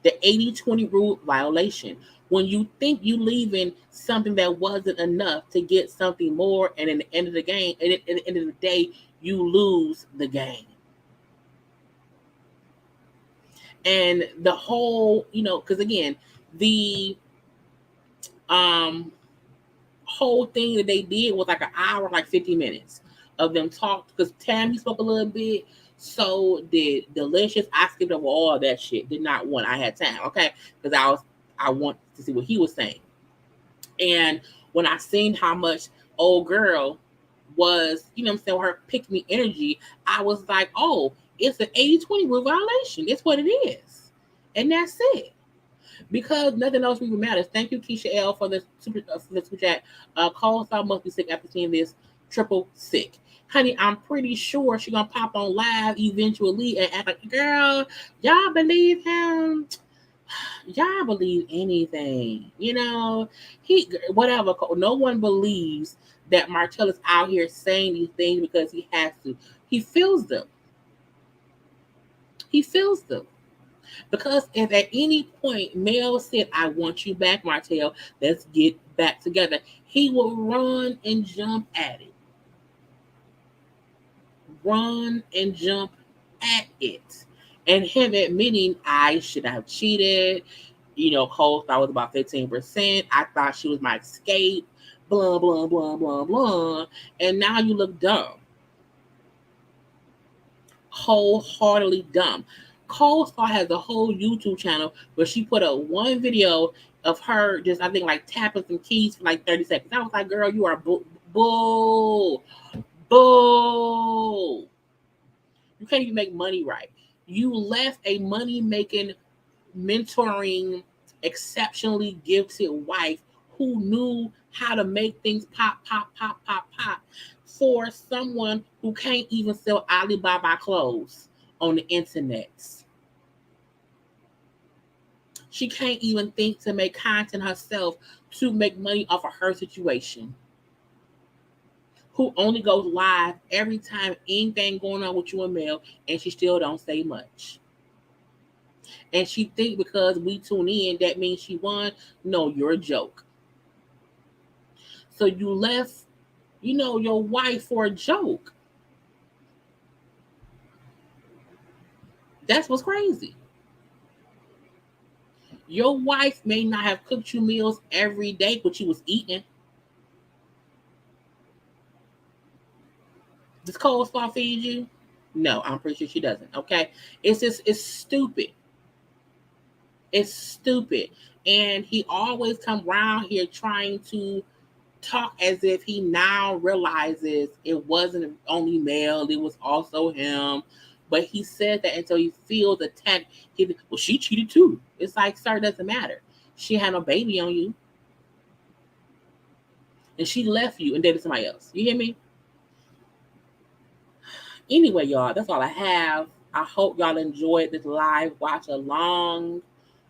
The 80-20 rule violation. When you think you leaving something that wasn't enough to get something more, and at the end of the game, and at the end of the day, you lose the game. And the whole, because again, the whole thing that they did was like an hour, like 50 minutes of them talk. Because Tammy spoke a little bit, so did Delicious. I skipped over all that shit. Did not want. I had time, okay, because I want to see what he was saying. And when I seen how much old girl was, her pick me energy, I was like, oh, it's an 80-20 rule violation. It's what it is. And that's it. Because nothing else really matters. Thank you, Keisha L, for the super chat. Coleslaw must be sick after seeing this triple sick. Honey, I'm pretty sure she's going to pop on live eventually and act like, girl, y'all believe him? Y'all believe anything. Whatever. No one believes that Martell is out here saying these things because he has to. He feels them. Because if at any point Mel said, I want you back, Martell, let's get back together, he will run and jump at it. And him admitting, I should have cheated. Cole thought it was about 15%. I thought she was my escape. Blah, blah, blah, blah, blah. And now you look dumb. Wholeheartedly dumb. Coleslaw has a whole YouTube channel where she put up one video of her just, I think, like tapping some keys for like 30 seconds. I was like, girl, you are bull. You can't even make money right. You left a money-making, mentoring, exceptionally gifted wife who knew how to make things pop for someone who can't even sell Alibaba clothes on the internet. She can't even think to make content herself to make money off of her situation. Who only goes live every time anything going on with you and Mel, and she still don't say much. and she think because we tune in that means she won. No, you're a joke. So you left, your wife for a joke. That's what's crazy. Your wife may not have cooked you meals every day, but you was eating. Does coleslaw feed you? No, I'm pretty sure she doesn't. Okay, it's stupid. It's stupid, and he always come around here trying to talk as if he now realizes it wasn't only Mel, it was also him. But he said that until he feels attacked. Well, she cheated too. It's like, sir, it doesn't matter. She had no baby on you, and she left you and dated somebody else. You hear me? Anyway, y'all, that's all I have. I hope y'all enjoyed this live watch along.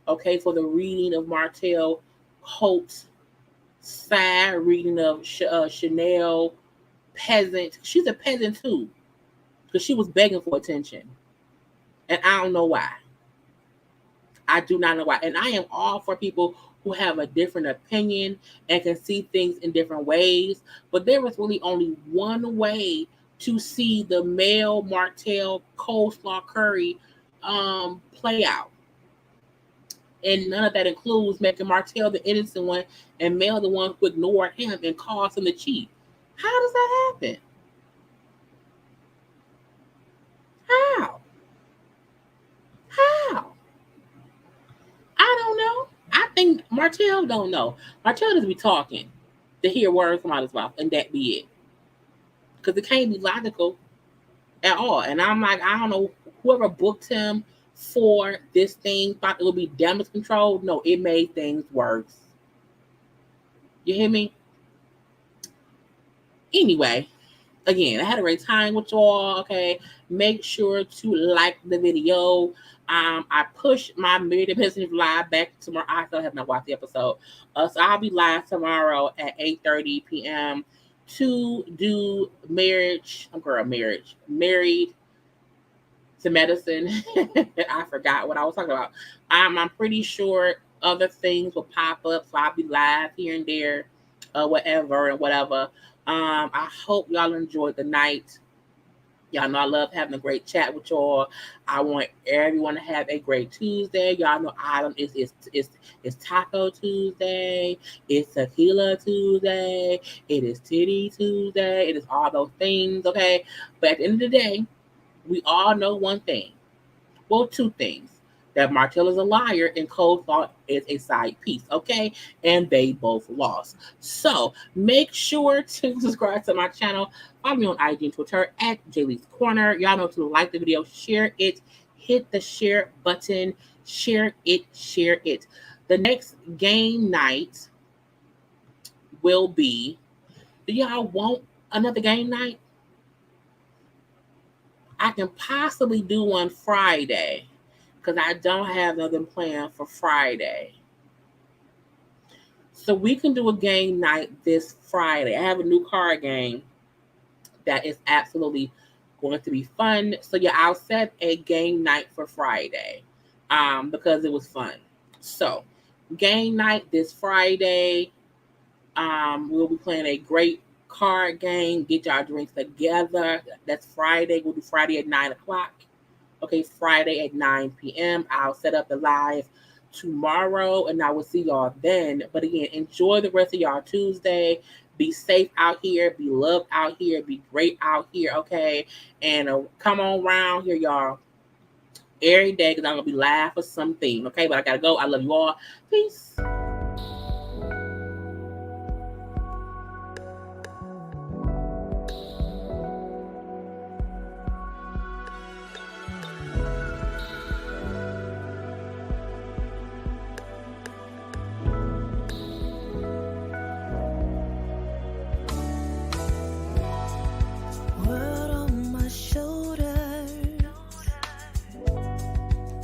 Okay, for the reading of Martell Holt's sad reading of Chanel Peasant. She's a peasant too, because she was begging for attention. And I don't know why. I do not know why. And I am all for people who have a different opinion and can see things in different ways. But there was really only one way to see the Mel Martell coleslaw curry play out. And none of that includes making Martell the innocent one and Mel the one who ignored him and caused him to cheat. How does that happen? How? I don't know. I think Martell don't know. Martell just be talking to hear words come out of his mouth, and that be it. Because it can't be logical at all. And I'm like, I don't know, whoever booked him for this thing thought it would be damage control. No, it made things worse. You hear me? Anyway, again, I had a great time with y'all. Okay, make sure to like the video. I pushed my Married to Business live back tomorrow. I still have not watched the episode, so I'll be live tomorrow at 8:30 p.m. to do married to medicine. I forgot what I was talking about. I'm pretty sure other things will pop up, so I'll be live here and there, whatever. I hope y'all enjoyed the night. Y'all know I love having a great chat with y'all. I want everyone to have a great Tuesday. Y'all know it's Taco Tuesday. It's Tequila Tuesday. It is Titty Tuesday. It is all those things, okay? But at the end of the day, we all know one thing. Well, two things. That Martell is a liar and coleslaw is a side piece, okay? And they both lost. So make sure to subscribe to my channel. Follow me on IG and Twitter at JayLeesCorner. Y'all know to like the video, share it, hit the share button, share it. The next game night will be, do y'all want another game night? I can possibly do one Friday, because I don't have nothing planned for Friday. So we can do a game night this Friday. I have a new card game that is absolutely going to be fun. So yeah, I'll set a game night for Friday because it was fun. So game night this Friday. We'll be playing a great card game. Get y'all drinks together. That's Friday. We'll do Friday at 9 o'clock. Okay, Friday at 9 p.m. I'll set up the live tomorrow, and I will see y'all then. But again, enjoy the rest of y'all Tuesday. Be safe out here. Be loved out here. Be great out here, okay? And come on around here, y'all, every day, because I'm going to be live for something, okay? But I got to go. I love you all. Peace.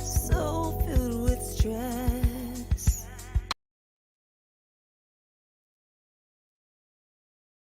So filled with stress.